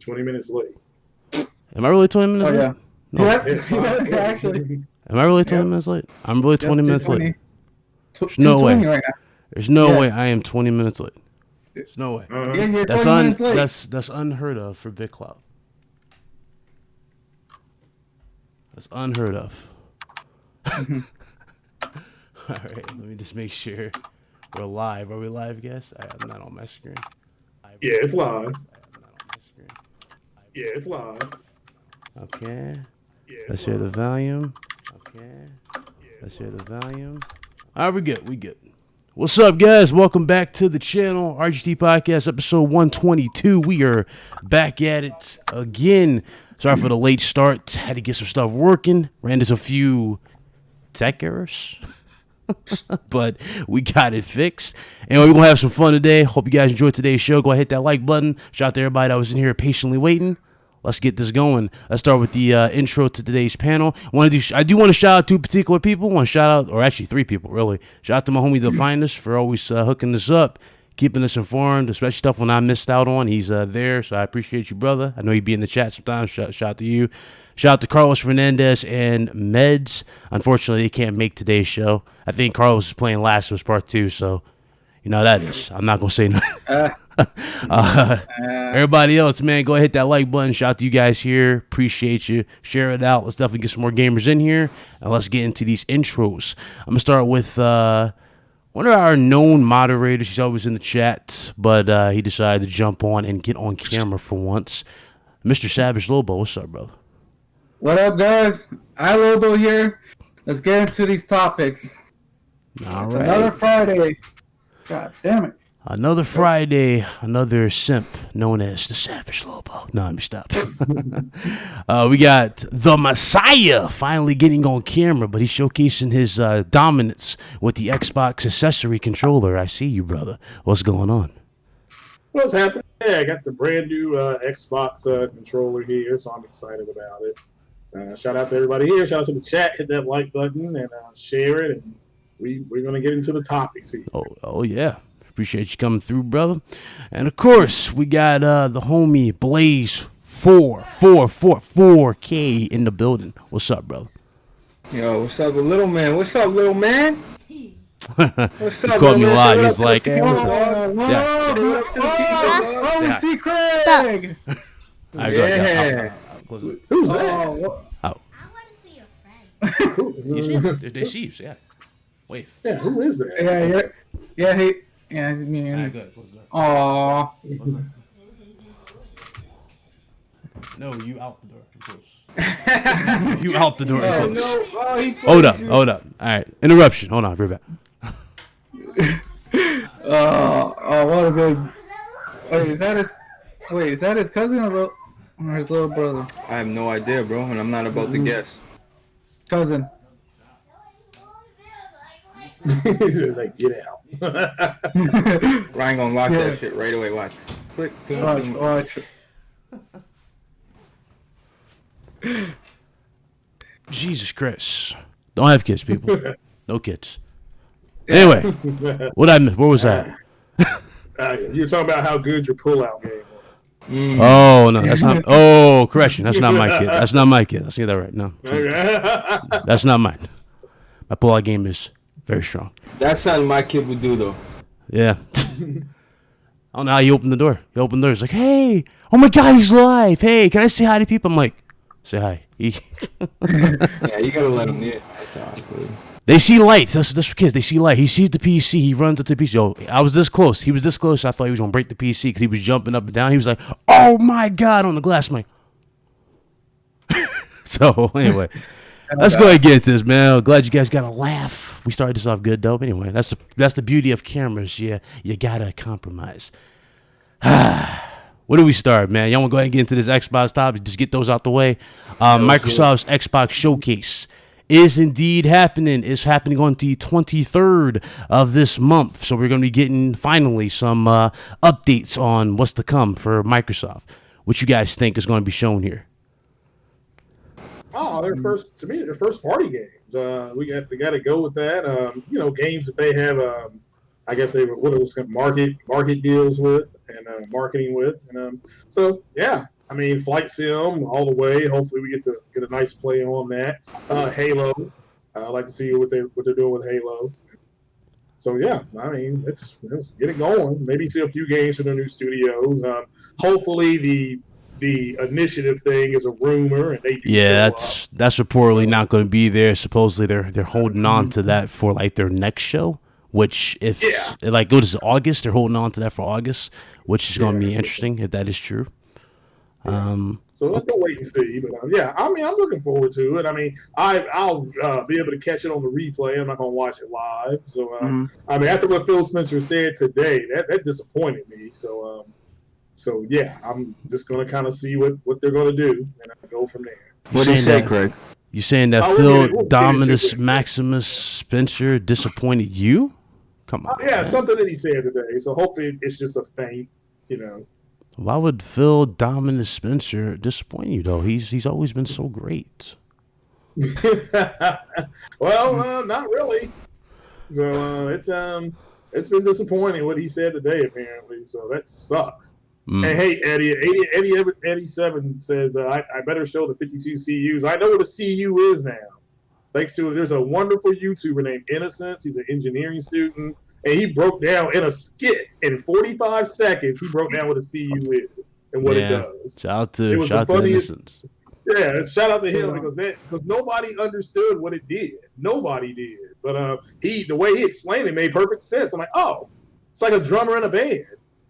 20 minutes late. Am I really 20 minutes late? Yeah. No. Yeah, actually. Am I really 20 minutes late? I'm really 20 minutes 220. late. There's no way. Right now. There's no Yes. way I am 20 minutes late. There's no way. Yeah, you're That's 20 minutes late. that's unheard of for Big Cloud. That's unheard of. All right, let me just make sure we're live. Are we live, guys? I'm not on my screen. Yeah, it's live. I'm not on my screen. Yeah, it's live. Okay. Yeah, Let's hear the volume. Okay. Let's hear the volume. All right, we good. We good. What's up, guys? Welcome back to the channel, RGT Podcast, episode 122. We are back at it again. Sorry for the late start. Had to get some stuff working. Ran into a few tech errors. But we got it fixed. And we're going to have some fun today. Hope you guys enjoyed today's show. Go ahead, hit that like button. Shout out to everybody that was in here patiently waiting. Let's get this going. Let's start with the intro to today's panel. I do want to shout out two particular people. Want to shout out, or actually three people, really. Shout out to my homie, The Finest, for always hooking this up, keeping us informed, especially stuff when I missed out on. He's there, so I appreciate you, brother. I know he'd be in the chat sometimes. Shout out to you. Shout out to Carlos Fernandez and Meds. Unfortunately, they can't make today's show. I think Carlos is playing Last of Us Part 2, so you know how that is. I'm not going to say nothing. Everybody else, man, go ahead, hit that like button. Shout out to you guys here. Appreciate you. Share it out. Let's definitely get some more gamers in here, and let's get into these intros. I'm going to start with one of our known moderators. He's always in the chat, but he decided to jump on and get on camera for once. Mr. Savage Lobo, what's up, brother? What up, guys? Lobo here. Let's get into these topics. All It's right. another Friday. God damn it. Another Friday, another simp known as the Savage Lobo. No, let me stop. We got the Messiah finally getting on camera, but he's showcasing his dominance with the Xbox accessory controller. I see you, brother. What's going on? What's happening? Yeah, I got the brand new Xbox controller here, so I'm excited about it. Shout out to everybody here. Shout out to the chat. Hit that like button and share it. And we're going to get into the topics here. Oh yeah. Appreciate you coming through, brother. And of course, we got the homie Blaze 4K in the building. What's up, brother? Yo, what's up, little man? What's up, little man? What's up, he called me man? live. Say what He's up to like, the hey, what's people, up? dog. Yeah. Say what up to the people, dog. Oh, we Yeah. see Craig. All right, go ahead. Who's that? Oh, I want to see your friend. You see him? They see you, so yeah. Wave. Yeah, who is that? yeah, it's me. All right, good. Aw. No, you out the door. Of course. You out the door. Of Oh, course. no. Oh, he Hold up. you. All right. Interruption. Hold on. We're back. What a good. Wait, is that his cousin or his little brother? I have no idea, bro, and I'm not about to guess. Cousin. He's like, get out. Ryan gonna lock Yeah. that shit right away. Watch. Click. Watch. Jesus Christ. Don't have kids, people. No kids. Anyway, where was that? You were talking about how good your pullout game was. Oh, no, that's not. Oh, correction. That's not my kid. That's not my kid. Let's get that right. No. That's not mine. My pullout game is very strong. That's something my kid would do, though. Yeah. I don't know how he opened the door. He opened the door. He's like, hey, oh my God, he's live. Hey, can I say hi to people? I'm like, say hi. Yeah, you gotta let him in. That's all. They see lights. That's for kids. They see light. He sees the PC. He runs up to the PC. Yo, I was this close. He was this close. I thought he was going to break the PC because he was jumping up and down. He was like, oh my God, on the glass. I'm like, so anyway, let's go ahead and get into this, man. I'm glad you guys got a laugh. We started this off good, though. Anyway, that's the beauty of cameras. You got to compromise. Where do we start, man? Y'all want to go ahead and get into this Xbox topic? Just get those out the way. Microsoft's Xbox Showcase is indeed happening. It's happening on the 23rd of this month. So we're going to be getting, finally, some updates on what's to come for Microsoft. What you guys think is going to be shown here? Oh, their first party games. We got to go with that. Games that they have. I guess what it was market deals with and marketing with. And so yeah, I mean, Flight Sim all the way. Hopefully, we get a nice play on that. Halo. I like to see what they're doing with Halo. So yeah, I mean, let's get it going. Maybe see a few games from the new studios. Hopefully, the initiative thing is a rumor, and they do show that's reportedly not going to be there. Supposedly, they're holding on to that for like their next show. Which if like what is it, August? They're holding on to that for August, which is going to be interesting if that is true. So let's go wait and see. But yeah, I mean, I'm looking forward to it. I mean, I'll be able to catch it on the replay. I'm not going to watch it live. So I mean, after what Phil Spencer said today, that disappointed me. So yeah, I'm just going to kind of see what they're going to do and I'll go from there. What do you say, Craig? You saying that Phil Dominus Maximus Spencer disappointed you? Come on. Yeah, something that he said today. So hopefully it's just a feint, Why would Phil Dominus Spencer disappoint you though? He's always been so great. Well, not really. So it's been disappointing what he said today apparently. So that sucks. And hey, Eddie 7 says I better show the 52 CUs. I know what a CU is now. Thanks to there's a wonderful YouTuber named Innocence. He's an engineering student, and he broke down in a skit in 45 seconds. He broke down what a CU is and what it does. Shout out to Innocence. Yeah, shout out to him because nobody understood what it did. Nobody did, but the way he explained it made perfect sense. I'm like, oh, it's like a drummer in a band.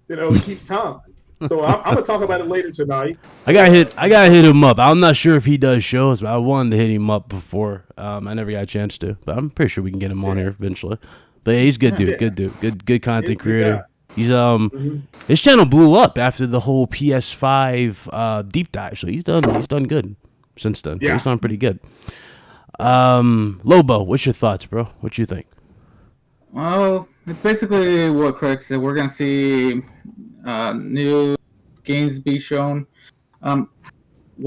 He keeps time. So I'm gonna talk about it later tonight. So, I gotta hit him up. I'm not sure if he does shows, but I wanted to hit him up before. I never got a chance to, but I'm pretty sure we can get him on here eventually. But yeah, he's a good dude, good content creator. He's his channel blew up after the whole PS5 deep dive, so he's done good since then. Yeah. He's done pretty good. Lobo, what's your thoughts, bro? What you think? Well, it's basically what Craig said. We're gonna see new games be shown. What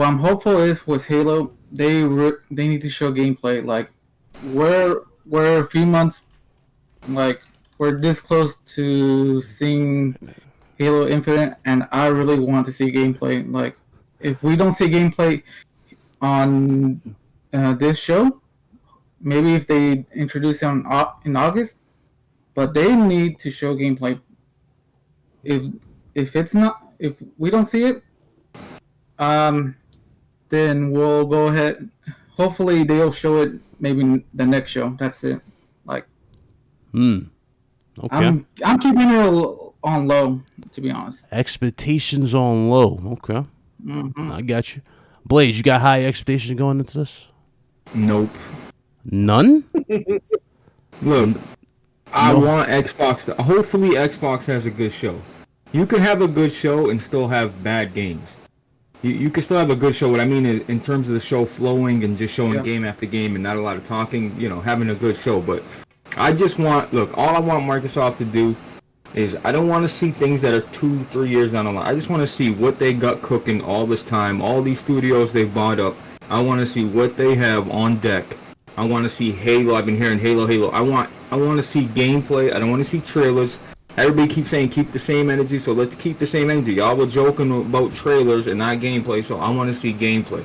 I'm hopeful is with Halo, they need to show gameplay. Like we're a few months, like we're this close to seeing Halo Infinite, and I really want to see gameplay. Like if we don't see gameplay on this show, maybe if they introduce it in August, but they need to show gameplay. If we don't see it, then we'll go ahead. Hopefully they'll show it maybe the next show. That's it. Like, okay. I'm keeping it on low, to be honest. Expectations on low. Okay. I got you. Blaze, you got high expectations going into this? Nope. None? Look, I want Xbox hopefully Xbox has a good show. You can have a good show and still have bad games. You can still have a good show. What I mean is in terms of the show flowing and just showing game after game and not a lot of talking, having a good show. But I just all I want Microsoft to do is I don't want to see things that are 2-3 years down the line. I just want to see what they got cooking all this time, all these studios they've bought up. I want to see what they have on deck. I want to see Halo. I've been hearing Halo. I want to see gameplay. I don't want to see trailers. Everybody keeps saying keep the same energy, so let's keep the same energy. Y'all were joking about trailers and not gameplay, so I want to see gameplay.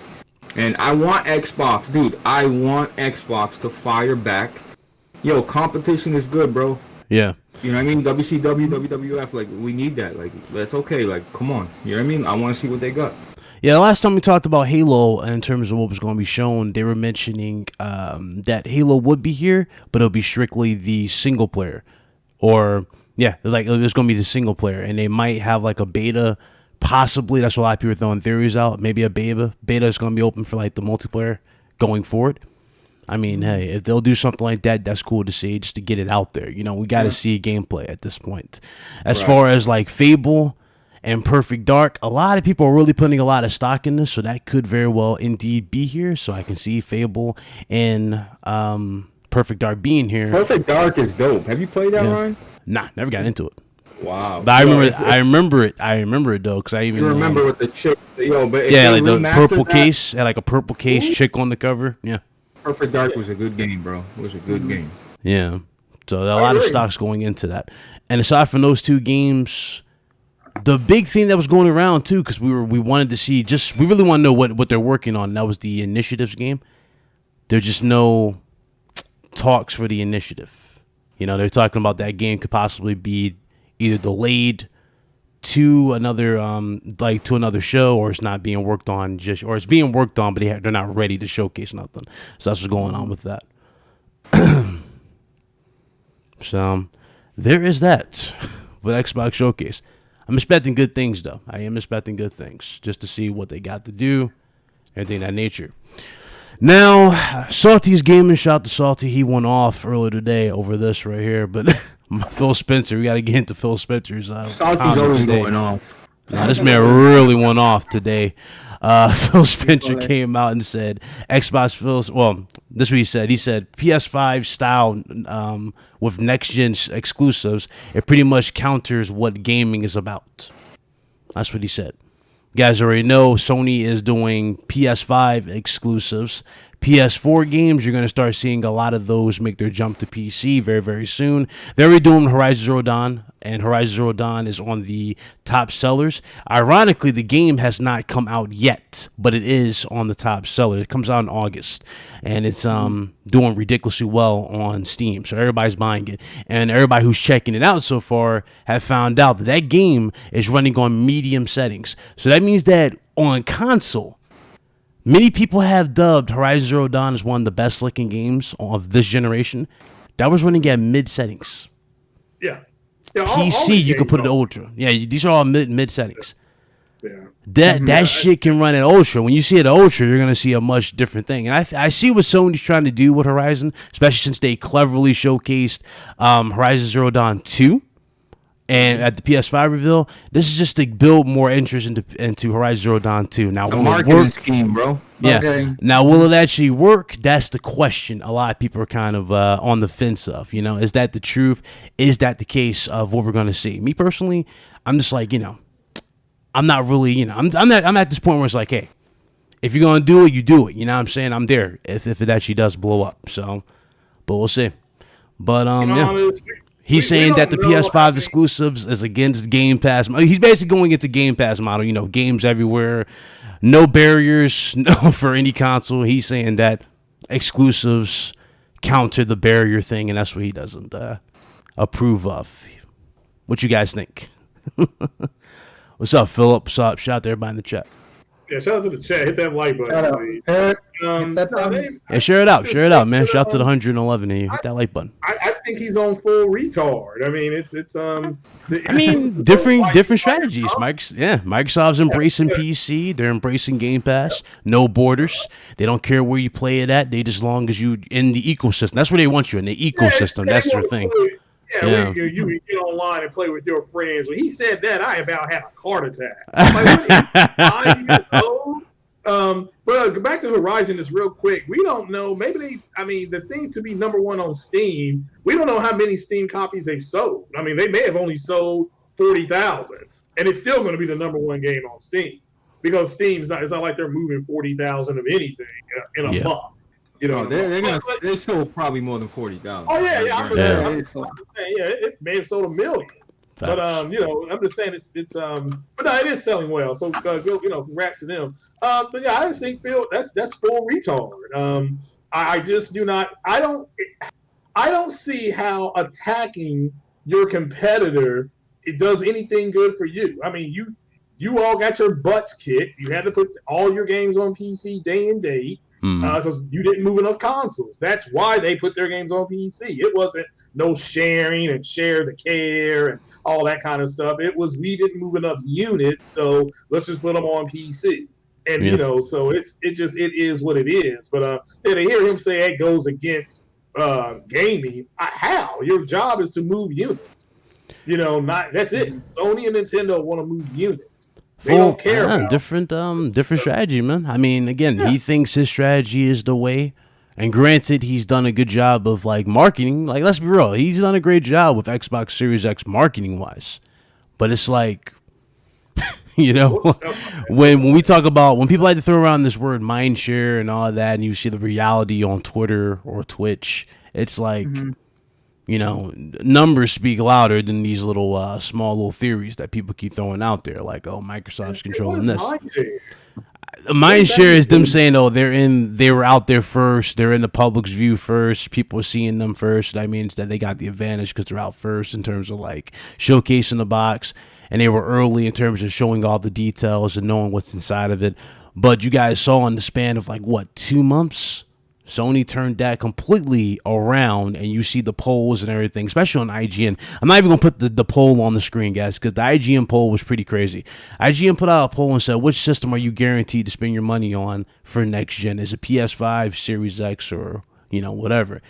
And I want Xbox, dude. I want Xbox to fire back. Yo, competition is good, bro. Yeah. You know what I mean? WCW, WWF, like, we need that. Like, that's okay. Like, come on. You know what I mean? I want to see what they got. Yeah, the last time we talked about Halo in terms of what was going to be shown, they were mentioning that Halo would be here, but it'll be strictly the single player. Or, yeah, like it was going to be the single player. And they might have like a beta, possibly. That's what a lot of people are throwing theories out. Maybe a beta. Beta is going to be open for like the multiplayer going forward. I mean, hey, if they'll do something like that, that's cool to see, just to get it out there. You know, we got to see gameplay at this point. As far as like Fable and Perfect Dark, a lot of people are really putting a lot of stock in this, so that could very well indeed be here. So I can see Fable and Perfect Dark being here. Perfect Dark is dope. Have you played that, Ryan? Nah, never got into it. Wow. But I remember it though, because I even remember with the chick. But yeah, like the purple case, had like a purple case chick on the cover. Yeah. Perfect Dark was a good game, bro. It was a good game. Yeah. So there are a lot of stocks going into that. And aside from those two games, the big thing that was going around too, because we wanted to see we really want to know what they're working on. And that was the Initiatives game. There's just no talks for the Initiative. You know, they're talking about that game could possibly be either delayed to another to another show, or it's not being worked on or it's being worked on, but they're not ready to showcase nothing. So that's what's going on with that. So there is that with Xbox Showcase. I'm expecting good things, though. I am expecting good things just to see what they got to do, everything of that nature. Now, Salty's gaming, shout out to Salty. He went off earlier today over this right here, but Phil Spencer, we got to get into Phil Spencer's Salty's always going off. Nah, this man really went off today. Phil Spencer came out and said this is what he said. He said PS5 style with next gen exclusives, it pretty much counters what gaming is about. That's what he said. You guys already know Sony is doing PS5 exclusives. PS4 games, you're going to start seeing a lot of those make their jump to PC very, very soon. They're already doing Horizon Zero Dawn, and Horizon Zero Dawn is on the top sellers. Ironically, the game has not come out yet, but it is on the top seller. It comes out in August, and it's doing ridiculously well on Steam, so everybody's buying it. And everybody who's checking it out so far have found out that that game is running on medium settings. So that means that on console, many people have dubbed Horizon Zero Dawn as one of the best looking games of this generation. That was running at mid settings. Yeah. PC, you can put it to ultra. Yeah, these are all mid settings. Yeah. That shit can run at ultra. When you see it at ultra, you're gonna see a much different thing. And I see what Sony's trying to do with Horizon, especially since they cleverly showcased Horizon Zero Dawn 2. And at the PS5 reveal, this is just to build more interest into Horizon Zero Dawn 2. Now, will it work? Scheme, bro. Yeah. Okay. Now, will it actually work? That's the question. A lot of people are kind of on the fence of. You know, is that the truth? Is that the case of what we're going to see? Me personally, I'm just like, I'm not really, I'm at this point where it's like, hey, if you're going to do it, you do it. You know what I'm saying? I'm there if it actually does blow up. So, but we'll see. But yeah. He's saying that the PS5 exclusives is against Game Pass. He's basically going into Game Pass model, games everywhere, no barriers, no for any console. He's saying that exclusives counter the barrier thing, and that's what he doesn't approve of. What you guys think? What's up, Philip? What's up? Shout out to everybody in the chat. Yeah, shout out to the chat. Hit that like button, please. Yeah, share it out. Share it out, man. Shout out to the 111 of you. Hit that like button. I think he's on full retard. I mean, it's different strategies. Microsoft's embracing PC. They're embracing Game Pass. No borders. They don't care where you play it at. They just long as you in the ecosystem. That's where they want you in the ecosystem. That's their thing. Yeah. You can get online and play with your friends. When he said that, I about had a heart attack. I'm like, what, 5 years old? But back to Horizon just real quick. We don't know. Maybe the thing to be number one on Steam, we don't know how many Steam copies they've sold. I mean, they may have only sold 40,000, and it's still going to be the number one game on Steam because it's not like they're moving 40,000 of anything in a month. They sold probably more than 40,000. Oh yeah. I'm just saying, it may have sold 1 million. Facts. But I'm just saying it's but no, it is selling well. So congrats to them. But yeah, I just think Phil, that's full retard. I just do not. I don't see how attacking your competitor it does anything good for you. I mean, you all got your butts kicked. You had to put all your games on PC day and date. Because you didn't move enough consoles. That's why they put their games on PC. It wasn't no sharing and share the care and all that kind of stuff. It was we didn't move enough units, so let's just put them on PC. And so it is what it is. But to hear him say it goes against gaming, how? Your job is to move units. That's it. Sony and Nintendo want to move units. They don't care about different strategy, man. I mean, again, he thinks his strategy is the way. And granted, he's done a good job of marketing. Let's be real, he's done a great job with Xbox Series X marketing wise. But it's like, when we talk about when people like to throw around this word mindshare and all of that, and you see the reality on Twitter or Twitch, it's like numbers speak louder than these little small little theories that people keep throwing out there, like, oh, Microsoft's controlling this. Mind share is them saying, oh, they were out there first, they're in the public's view first, people are seeing them first. That means that they got the advantage because they're out first in terms of like showcasing the box, and they were early in terms of showing all the details and knowing what's inside of it. But you guys saw in the span of like 2 months, Sony turned that completely around, and you see the polls and everything, especially on IGN. I'm not even going to put the poll on the screen, guys, because the IGN poll was pretty crazy. IGN put out a poll and said, which system are you guaranteed to spend your money on for next gen? Is it PS5, Series X, or, whatever?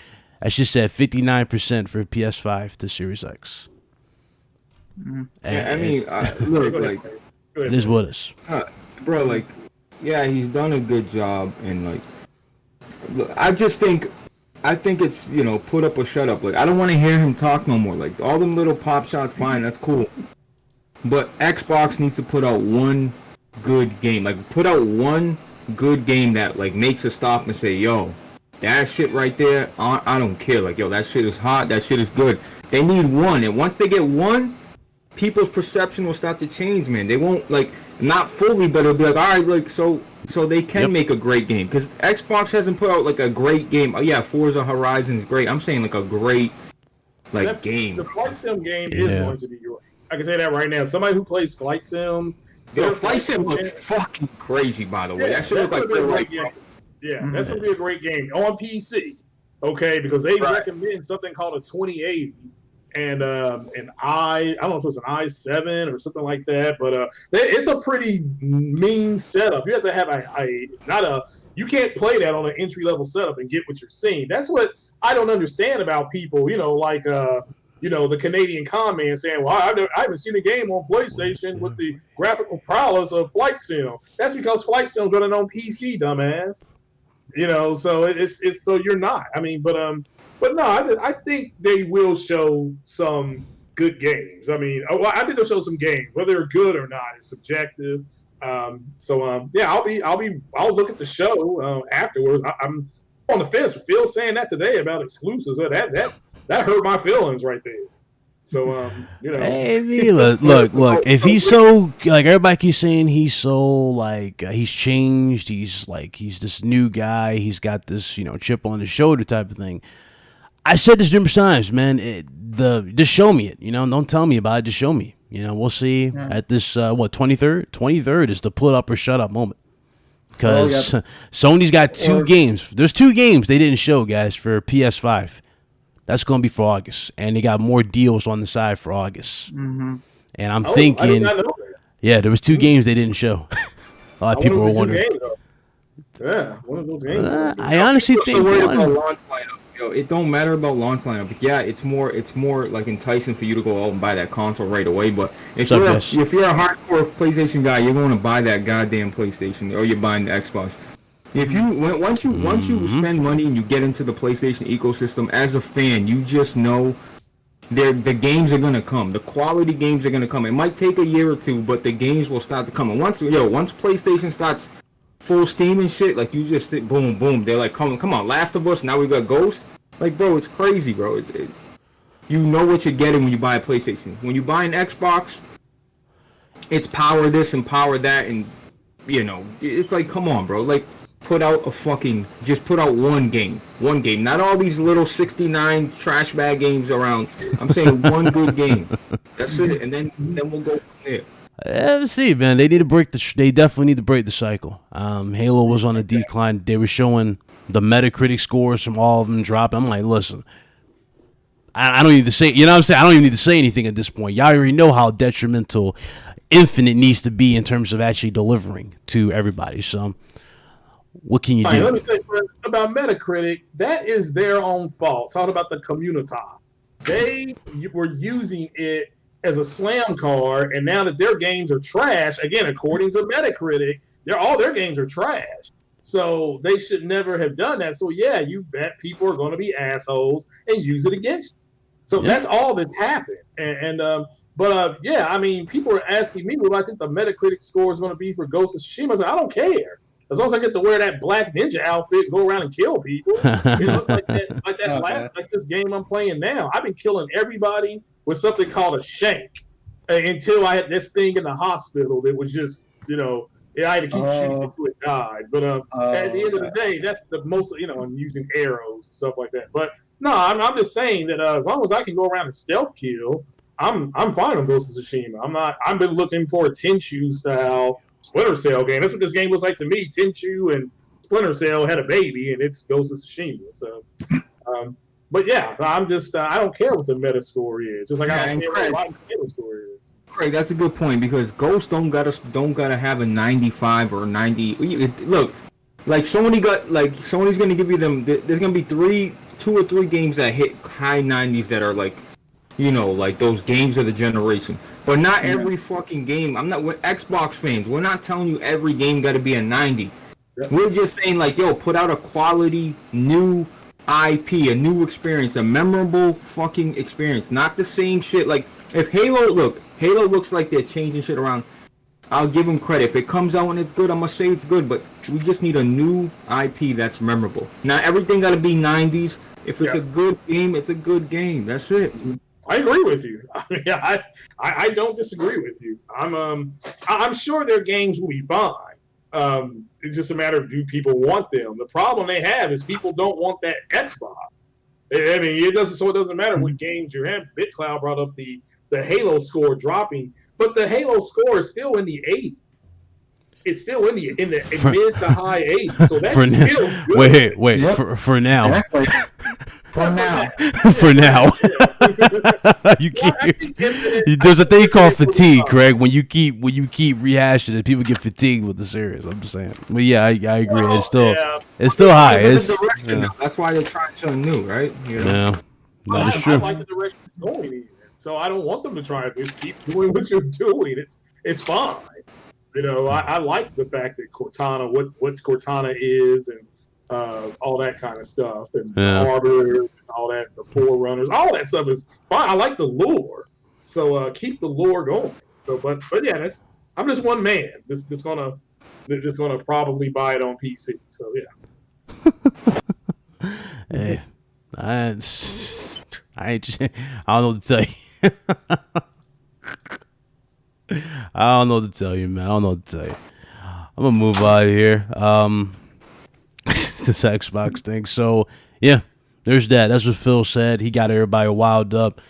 I just said 59% for PS5 to Series X. Yeah, I mean, look, like, it is what it is. Bro, like, yeah, he's done a good job, and, like, I think it's, put up or shut up. Like, I don't want to hear him talk no more. Like, all them little pop shots, fine, that's cool. But Xbox needs to put out one good game. Like, put out one good game that, like, makes us stop and say, yo, that shit right there, I don't care. Like, yo, that shit is hot, that shit is good. They need one. And once they get one, people's perception will start to change, man. They won't, like, not fully, but it'll be like, all right, like, so they can make a great game, because Xbox hasn't put out like a great game. Oh yeah, Forza Horizon is great. I'm saying like a great game. The flight sim game is going to be great. I can say that right now. Somebody who plays flight sims, flight sim looks fucking crazy, by the way. That should look like great game. Yeah, that's gonna be a great game on PC. Okay, because they recommend something called a 2080. And I don't know if it was an i7 or something like that, but it's a pretty mean setup. You have to have you can't play that on an entry level setup and get what you're seeing. That's what I don't understand about people, like the Canadian comment saying, well, I haven't seen a game on PlayStation with the graphical prowess of Flight Sim. That's because Flight Sim's running on PC, dumbass. So it's so you're not. I mean, but no, I think they will show some good games. I mean, I think they'll show some games. Whether they're good or not is subjective. I'll look at the show afterwards. I'm on the fence with Phil saying that today about exclusives. That hurt my feelings right there. So Hey, look. If he's so like everybody keeps saying, he's so like he's changed. He's this new guy. He's got this chip on his shoulder type of thing. I said this numerous times, man. Just show me it. Don't tell me about it. Just show me. We'll see at this 23rd. 23rd is the put up or shut up moment. Because Sony's got two games. There's 2 games they didn't show, guys, for PS5. That's going to be for August, and they got more deals on the side for August. Mm-hmm. And I'm thinking, there was 2 games they didn't show. A lot of people were wondering. One of those games. I honestly think it don't matter about launch lineup. Yeah, it's more like enticing for you to go out and buy that console right away. But if you're a hardcore PlayStation guy, you're going to buy that goddamn PlayStation, or you're buying the Xbox. If you once you spend money and you get into the PlayStation ecosystem as a fan, you just know the games are gonna come. The quality games are gonna come. It might take a year or 2, but the games will start to come. And once PlayStation starts full steam and shit, like you just boom, boom. They're like, come on, Last of Us. Now we got Ghost. Like, bro, it's crazy, bro. You know what you're getting when you buy a PlayStation. When you buy an Xbox, it's power this and power that, and it's like, come on, bro. Like, put out one game. Not all these little 69 trash bag games around. I'm saying one good game. That's it, and then we'll go from there. Let's see, man. They definitely need to break the cycle. Halo was on a decline. They were showing the Metacritic scores from all of them dropping. I'm like, listen, I don't need to say, what I'm saying? I don't even need to say anything at this point. Y'all already know how detrimental Infinite needs to be in terms of actually delivering to everybody. So, what can you do? Let me say about Metacritic, that is their own fault. Talk about the community. They were using it as a slam card, and now that their games are trash, again, according to Metacritic, all their games are trash. So they should never have done that. So yeah, you bet people are going to be assholes and use it against you. So that's all that's happened. But I mean, people are asking me what I think the Metacritic score is going to be for Ghost of Tsushima. I don't care. as long as I get to wear that black ninja outfit and go around and kill people. It looks like like this game I'm playing now. I've been killing everybody with something called a shank until I had this thing in the hospital that was just, I had to keep shooting until it died. But at the end of the day, that's the most, I'm using arrows and stuff like that. But no, I'm just saying that as long as I can go around and stealth kill, I'm fine on Ghost of Tsushima. I've been looking for a Tenchu style Splinter Cell game. That's what this game was like to me. Tenchu and Splinter Cell had a baby, and it's Ghost of Tsushima. So, but yeah, I'm just I don't care what the meta score is. Just like I don't care what the meta score is. Craig, that's a good point because Ghost don't gotta have a 95 or 90. Look, like Sony's gonna give you them. There's gonna be 2 or 3 games that hit high 90s that are like, like those games of the generation. But not every fucking game. With Xbox fans, we're not telling you every game got to be a 90. Yep. We're just saying like, put out a quality new IP, a new experience, a memorable fucking experience. Not the same shit. Like if Halo looks like they're changing shit around. I'll give them credit. If it comes out and it's good, I'm gonna say it's good. But we just need a new IP that's memorable. Not everything got to be 90s. If it's a good game, it's a good game. That's it. I agree with you. I don't disagree with you. I'm sure their games will be fine. It's just a matter of do people want them. The problem they have is people don't want that Xbox. I mean, it doesn't matter what games you have. BitCloud brought up the Halo score dropping, but the Halo score is still in the 80s. It's still in the mid to high 80s. So that's still good. Wait. Yep. For now. Exactly. For now. For now. You keep. There's a thing called fatigue, Craig. When you keep rehashing it, people get fatigued with the series. I'm just saying. But yeah, I agree. It's still high. That's why they're trying something new, right? Yeah, that is true. I like the direction it's going in, so I don't want them to try it. Just keep doing what you're doing. It's fine. I like the fact that Cortana, what Cortana is, and all that kind of stuff, and Arbor, and all that, the Forerunners, all that stuff is fine. I like the lore, so keep the lore going. So, but yeah, I'm just one man. That's gonna probably buy it on PC. So yeah. Hey, I don't know what to tell you. I don't know what to tell you, man. I don't know what to tell you. I'm gonna move out of here. This Xbox thing. So yeah, there's that. That's what Phil said. He got everybody wild up.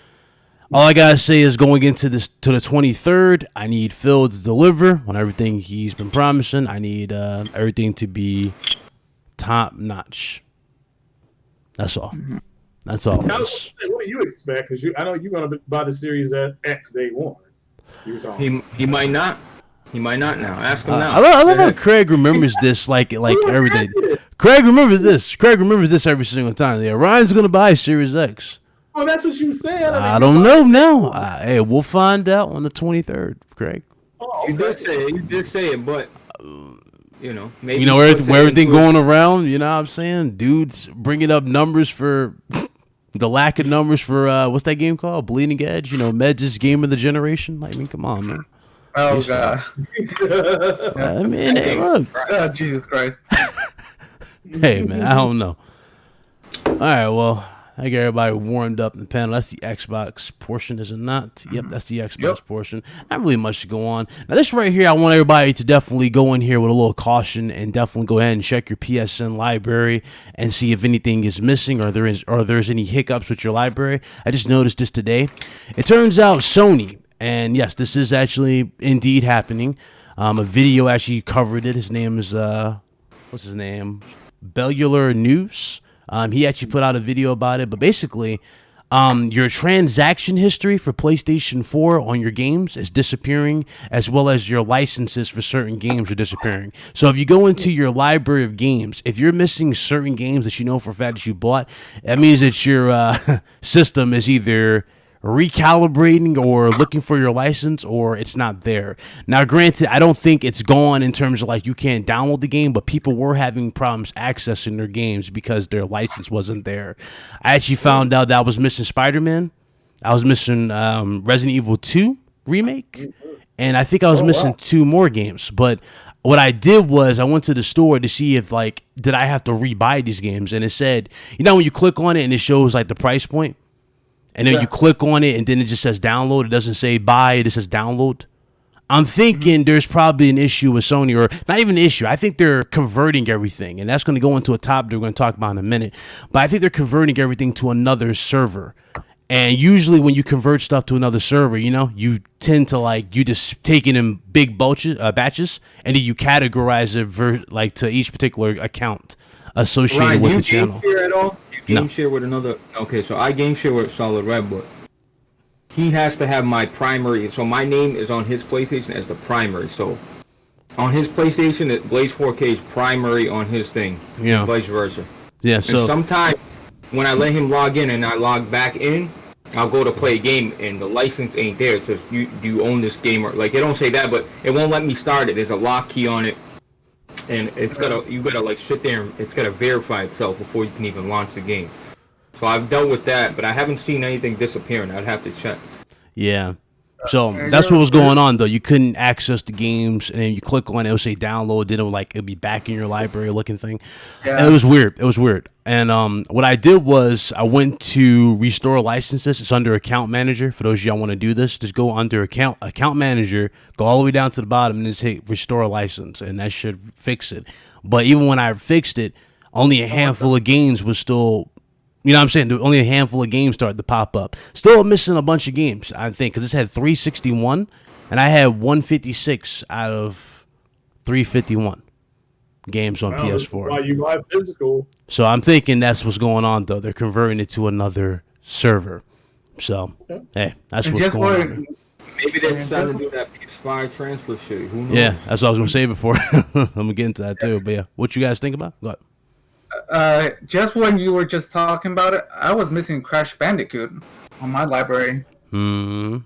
All I gotta say is going into the 23rd, I need Phil to deliver on everything he's been promising. I need everything to be top notch. That's all. That's all. What do you expect? Because I know you're gonna buy the Series X day one. He might not. He might not now. Ask him now. I love how Craig remembers this like every day. Craig remembers this. Craig remembers this every single time. Yeah, Ryan's gonna buy Series X. Oh, that's what you said. I don't know now. Hey, we'll find out on the 23rd, Craig. Oh, okay. You did say it, but maybe where everything going around. You know what I'm saying? Dudes bringing up numbers for. The lack of numbers for what's that game called? Bleeding Edge. Med's game of the generation. I mean, come on, man. Oh god. I mean, hey, look. Oh, Jesus Christ. Hey, man, I don't know. All right, well, I get everybody warmed up in the panel. That's the Xbox portion, is it not? Yep, that's the Xbox portion. Not really much to go on. Now, this right here, I want everybody to definitely go in here with a little caution and definitely go ahead and check your PSN library and see if anything is missing or there's any hiccups with your library. I just noticed this today. It turns out Sony, and yes, this is actually indeed happening. A video actually covered it. His name is, what's his name? Bellular News. He actually put out a video about it, but basically, your transaction history for PlayStation 4 on your games is disappearing, as well as your licenses for certain games are disappearing. So if you go into your library of games, if you're missing certain games that you know for a fact that you bought, that means that your system is either recalibrating or looking for your license, or it's not there. Now, granted, I don't think it's gone in terms of like you can't download the game, but people were having problems accessing their games because their license wasn't there. I actually found out that I was missing Spider-Man. I was missing Resident Evil 2 remake, and I think I was missing 2 more games. But what I did was I went to the store to see if like did I have to rebuy these games, and it said, you know, when you click on it and it shows like the price point, and then you click on it and then it just says download. It doesn't say buy. It just says download. I'm thinking there's probably an issue with Sony, or not even an issue. I think they're converting everything, and that's going to go into a topic we're going to talk about in a minute. But I think they're converting everything to another server. And usually when you convert stuff to another server, you know, you tend to like, you just take it in big batches, and then you categorize it like to each particular account associated with the channel. Do you game share at all? Do you game share with another? Okay, so I game share with Solid Red, but he has to have my primary. So my name is on his PlayStation as the primary. So on his PlayStation, it Blaze 4K is primary on his thing. Yeah. Vice versa. Yeah. So and sometimes when I let him log in and I log back in, I'll go to play a game and the license ain't there. It says you own this game, or like it don't say that, but it won't let me start it. There's a lock key on it, and you gotta like sit there and it's gotta verify itself before you can even launch the game. So I've dealt with that, but I haven't seen anything disappearing. I'd have to check. Yeah. So that's what was going on though. You couldn't access the games, and then you click on it, it'll say download, then it'll be back in your library looking thing. Yeah. It was weird. And what I did was I went to restore licenses. It's under account manager. For those of y'all want to do this, just go under account manager, go all the way down to the bottom, and just hit restore license, and that should fix it. But even when I fixed it, only a handful of games was still. You know what I'm saying? Only a handful of games started to pop up. Still missing a bunch of games, I think, because this had 361, and I had 156 out of 351 games on PS4. Why you buy physical? So I'm thinking that's what's going on, though. They're converting it to another server. So, hey, that's what's going on. Maybe they're deciding to do that PS5 transfer shit. Who knows? Yeah, that's what I was going to say before. I'm going to get into that, too. But, yeah, what you guys think about? Go ahead. Just when you were just talking about it, I was missing Crash Bandicoot on my library. Well,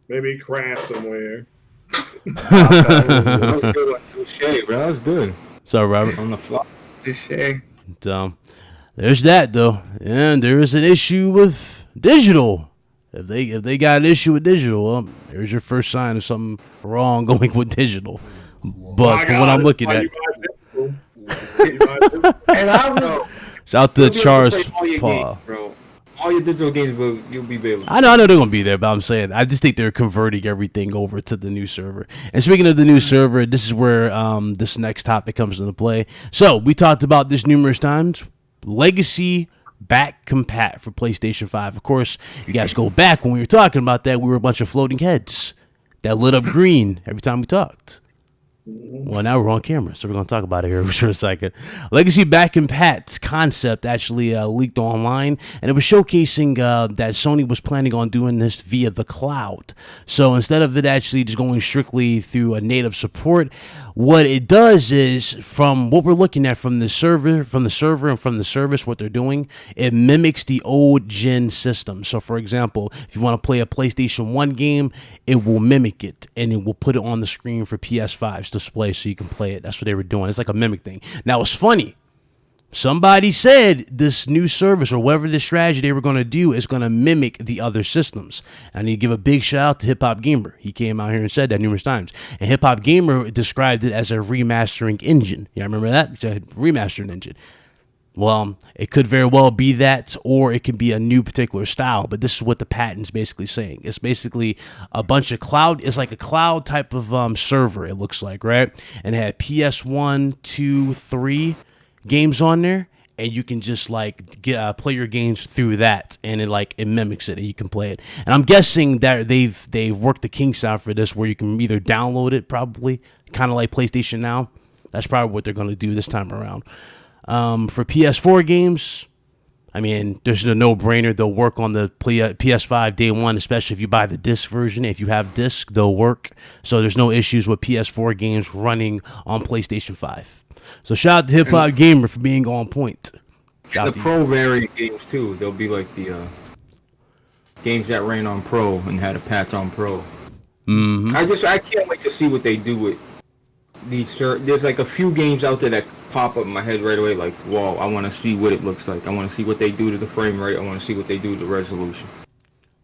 maybe crash somewhere. That was good. Touche, bro. That was good. So, Robert, on the fly. Touche. There's that though, and there is an issue with digital. If they got an issue with digital, well, there's your first sign of something wrong going with digital. But from what I'm looking at. And I Shout out to Charles Paul. Bro. All your digital games, bro, you'll be able to. I know they're gonna be there, but I'm saying I just think they're converting everything over to the new server. And speaking of the new server, this is where this next topic comes into play. So we talked about this numerous times. Legacy back compat for PlayStation 5. Of course, you guys go back when we were talking about that, we were a bunch of floating heads that lit up green every time we talked. Well, now we're on camera, so we're going to talk about it here for a second. Legacy back compat's concept actually leaked online, and it was showcasing that Sony was planning on doing this via the cloud. So instead of it actually just going strictly through a native support, what it does is, from what we're looking at from the server and from the service, what they're doing, it mimics the old gen system. So for example, if you want to play a PlayStation 1 game, it will mimic it, and it will put it on the screen for PS5's display so you can play it. That's what they were doing. It's like a mimic thing. Now, it's funny. Somebody said this new service or whatever this strategy they were going to do is going to mimic the other systems. I need to give a big shout out to Hip Hop Gamer. He came out here and said that numerous times. And Hip Hop Gamer described it as a remastering engine. Yeah, remember that? It's a remastering engine. Well, it could very well be that, or it could be a new particular style, but this is what the patent's basically saying. It's basically a bunch of cloud, it's like a cloud type of server, it looks like, right? And it had PS1, 2, 3 games on there, and you can just like play your games through that, and it mimics it, and you can play it. And I'm guessing that they've worked the kinks out for this, where you can either download it, probably, kind of like PlayStation Now. That's probably what they're going to do this time around. For PS4 games, I mean, there's a no-brainer. They'll work on the PS5 day one, especially if you buy the disc version. If you have disc, they'll work. So there's no issues with PS4 games running on PlayStation 5. So shout out to Hip Hop Gamer for being on point. The Pro variant games too. They'll be like the games that ran on Pro and had a patch on Pro. Mm-hmm. I can't wait to see what they do with these. There's like a few games out there that pop up in my head right away, like, whoa, I want to see what it looks like. I want to see what they do to the frame rate. I want to see what they do to the resolution.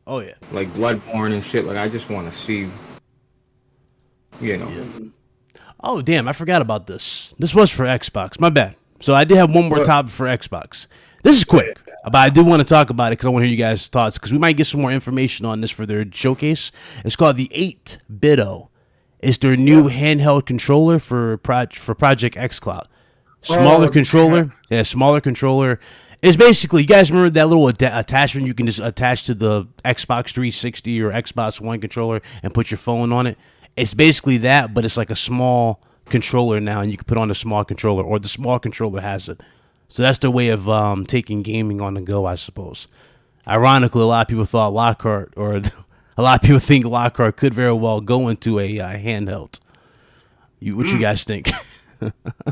Oh yeah, like Bloodborne and shit. Like, I just want to see you know. Mm-hmm. Oh, damn, I forgot about this. This was for Xbox. My bad. So I did have one more topic for Xbox. This is quick, but I do want to talk about it because I want to hear you guys' thoughts because we might get some more information on this for their showcase. It's called the 8-Bito. It's their new handheld controller for Project xCloud. Smaller controller. Yeah, smaller controller. It's basically, you guys remember that little attachment you can just attach to the Xbox 360 or Xbox One controller and put your phone on it? It's basically that, but it's like a small controller now, and you can put on a small controller, or the small controller has it. So that's their way of taking gaming on the go, I suppose. Ironically, a lot of people thought Lockhart, or a lot of people think Lockhart could very well go into a handheld. What you guys think?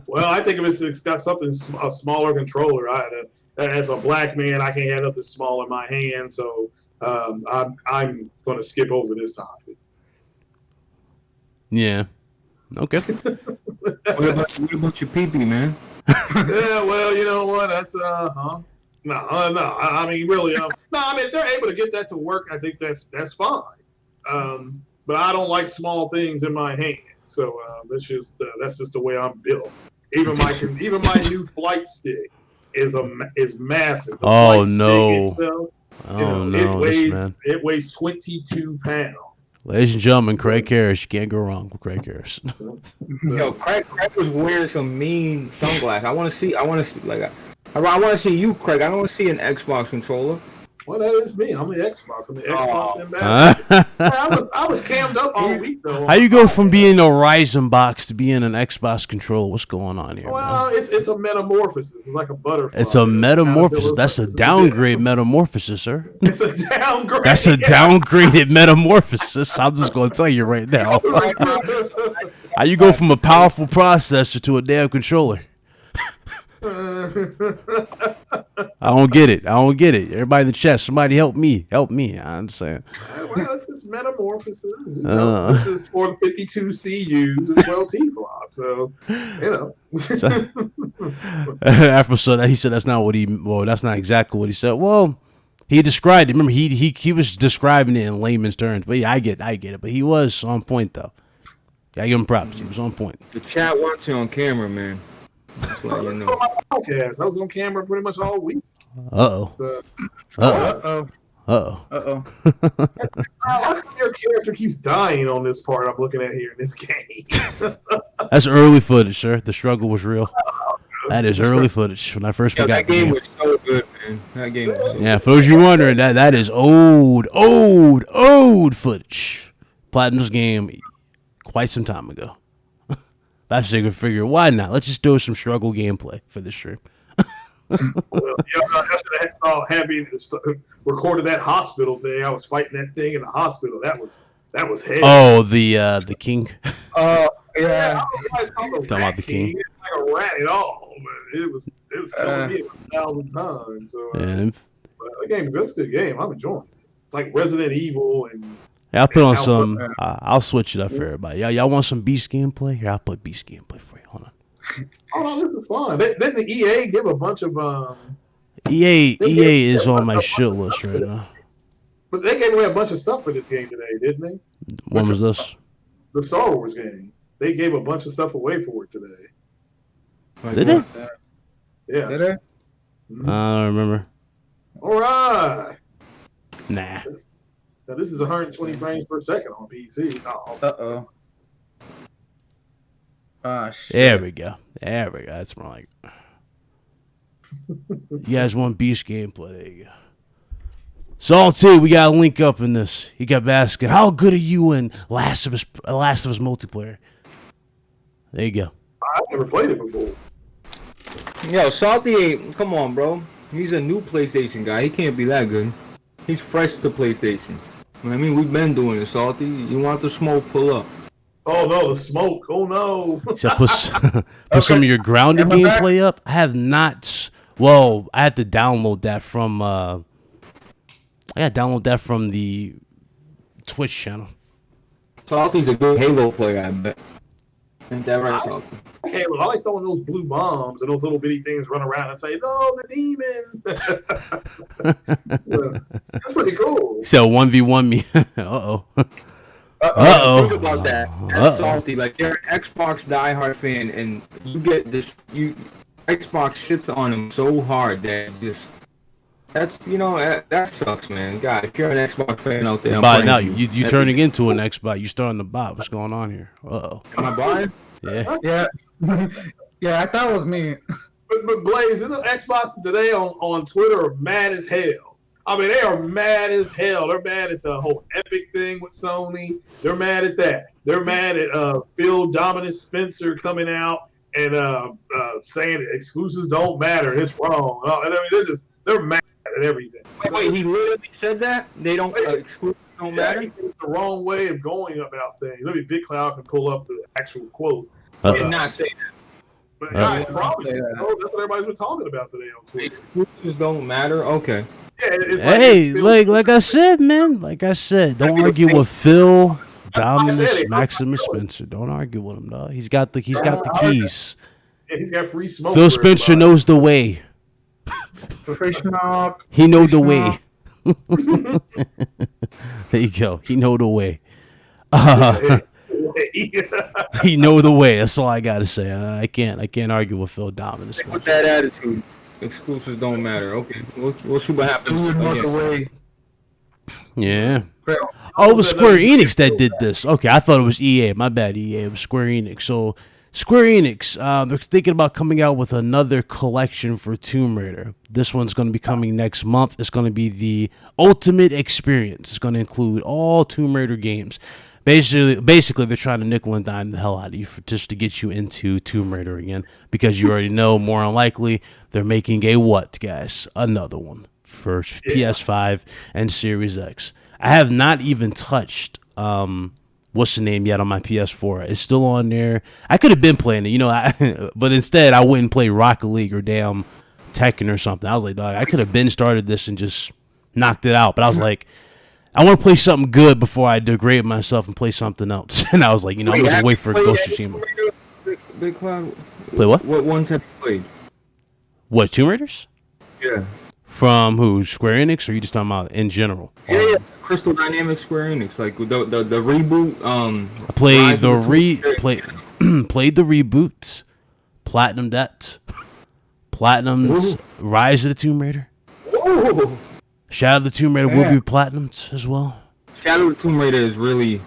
Well, I think if it's got something, a smaller controller, as a black man, I can't have nothing small in my hand, so I'm going to skip over this topic. Yeah. Okay. What about your pee-pee, man? Yeah, well, you know what? That's no. I mean, really, no. I mean, if they're able to get that to work, I think that's fine. But I don't like small things in my hand, so that's just the way I'm built. Even my new flight stick is massive. The Oh flight no! Stick itself, it weighs 22 pounds. Ladies and gentlemen, Craig Harris. You can't go wrong with Craig Harris. Yo, Craig was wearing some mean sunglasses. I want to see you, Craig. I don't want to see an Xbox controller. Well, that is me. I'm the Xbox. I'm the Xbox ambassador. I was cammed up all week though. How you go from being a Ryzen box to being an Xbox controller? What's going on here? Well, man? it's a metamorphosis. It's like a butterfly. It's a metamorphosis. That's a downgrade metamorphosis, sir. It's a downgrade. That's a downgraded metamorphosis. I'm just going to tell you right now. How you go from a powerful processor to a damn controller? I don't get it. Everybody in the chat, somebody help me. I understand. Well, it's just metamorphosis. This is for the 52 CUs and 12 T-flops. So, After so that he said that's not exactly what he said. Well, he described it. Remember, he was describing it in layman's terms. But yeah, I get it. But he was on point though. I give him props. He was on point. The chat wants you on camera, man. Just let you know. I was on camera pretty much all week. Uh-oh. So, Uh-oh. how come your character keeps dying on this part I'm looking at here in this game? That's early footage, sir. The struggle was real. That is early footage when I first got that game was so good, man. That game was so good. For those of you wondering, that is old footage. Platinum's game quite some time ago. I figure, why not? Let's just do some struggle gameplay for this stream. Well, yesterday I having recorded that hospital thing. I was fighting that thing in the hospital. That was heavy. Oh, the king. Oh, Yeah, yeah. talking about the king. It's like a rat at all, but it was killing me 1,000 times. So Yeah, the game, that's a good game. I'm enjoying it. It's like Resident Evil and. I'll put on some. I'll switch it up for everybody. Y'all want some Beast gameplay? Here, I'll put Beast gameplay for you. Hold on. Oh no, this is fun. Didn't the EA give a bunch of EA is on my shit list right now. But they gave away a bunch of stuff for this game today, didn't they? When was this? The Star Wars game. They gave a bunch of stuff away for it today. Did they? Yeah. Did it? I don't remember. All right. Nah. Now this is 120 frames per second on PC. Uh-oh. Ah, shit. There we go. That's more like. You guys want Beast gameplay? There you go. Saul 2, we got a link up in this. You got Basket. How good are you in Last of Us multiplayer? There you go. I've never played it before. Yo, Salty ain't. Come on, bro. He's a new PlayStation guy. He can't be that good. He's fresh to PlayStation. I mean, we've been doing it, Salty. You want the smoke? Pull up. Oh no, the smoke! Oh no! So put some of your grounded gameplay up. I have not. Well, I had to download that from. I got to download that from the Twitch channel. Salty's a good Halo player, I bet. Ain't that right, Salty? Hey, well, I like throwing those blue bombs and those little bitty things run around and say, "No, the demon." That's pretty cool. So 1v1 me. Uh-oh. Think about that. That's salty. Like you're an Xbox diehard fan, and you get this. Xbox shits on them so hard that that sucks, man. God, if you're an Xbox fan out there, By now, you turning into an Xbox. You starting to buy. What's going on here? Am I buying? Yeah. Yeah. Yeah, I thought it was me. But Blaze, the Xbox today on Twitter are mad as hell. I mean, they are mad as hell. They're mad at the whole Epic thing with Sony. They're mad at that. They're mad at Phil Dominus Spencer coming out and saying exclusives don't matter. It's wrong. I mean, they're mad at everything. Wait, he literally said that? They don't exclusives don't matter? It's the wrong way of going about things. Maybe Big Cloud can pull up the actual quote. He did not say that. But I probably that's what everybody's been talking about today on Twitter. Exclusives don't matter? Okay. Yeah, it's Hey, like I said, man. Like I said, don't argue with Phil Dominus Maximus Spencer. Don't argue with him, dog. He's got the keys. Yeah, he's got free smoke. Phil Spencer knows the way. He know the way. There you go. He know the way. He know the way. That's all I gotta say. I can't argue with Phil Dominus. With that attitude, exclusives don't matter. Okay, we'll see what happens. Yeah. Oh, it was Square Enix that did this. Okay, I thought it was EA. My bad, EA. It was Square Enix. So Square Enix, they're thinking about coming out with another collection for Tomb Raider. This one's going to be coming next month. It's going to be the Ultimate Experience. It's going to include all Tomb Raider games. Basically, they're trying to nickel and dime the hell out of you just to get you into Tomb Raider again, because you already know more than likely they're making a what, guys? Another one for PS5 and Series X. I have not even touched what's the name yet on my PS4. It's still on there. I could have been playing it, but instead I wouldn't play Rocket League or damn Tekken or something. I was like, dog, I could have been started this and just knocked it out, but I was like, I want to play something good before I degrade myself and play something else. And I was like, I'm just wait for Ghost of Tsushima. Big Cloud. Play what? What ones have you played? What, Tomb Raiders? Yeah. From who? Square Enix, or are you just talking about in general? Yeah. Crystal Dynamics, Square Enix, like the reboot. I played played the reboots, Platinum that, Platinum's Rise of the Tomb Raider. Whoa. Shadow of the Tomb Raider will be Platinums as well. Shadow of the Tomb Raider is really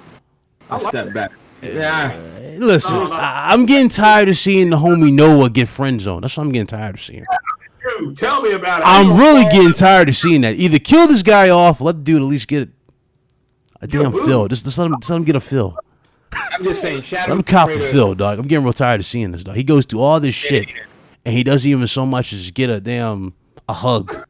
a step back. Yeah. Listen, I'm getting tired of seeing the homie Noah get friend zoned. That's what I'm getting tired of seeing. Dude, tell me about it. I'm really getting tired of seeing that. Either kill this guy off, or let the dude at least get a damn fill. Just let him get a fill. I'm just saying, Shadow. Let him cop a fill, dog. I'm getting real tired of seeing this, dog. He goes through all this shit, and he doesn't even so much as get a hug.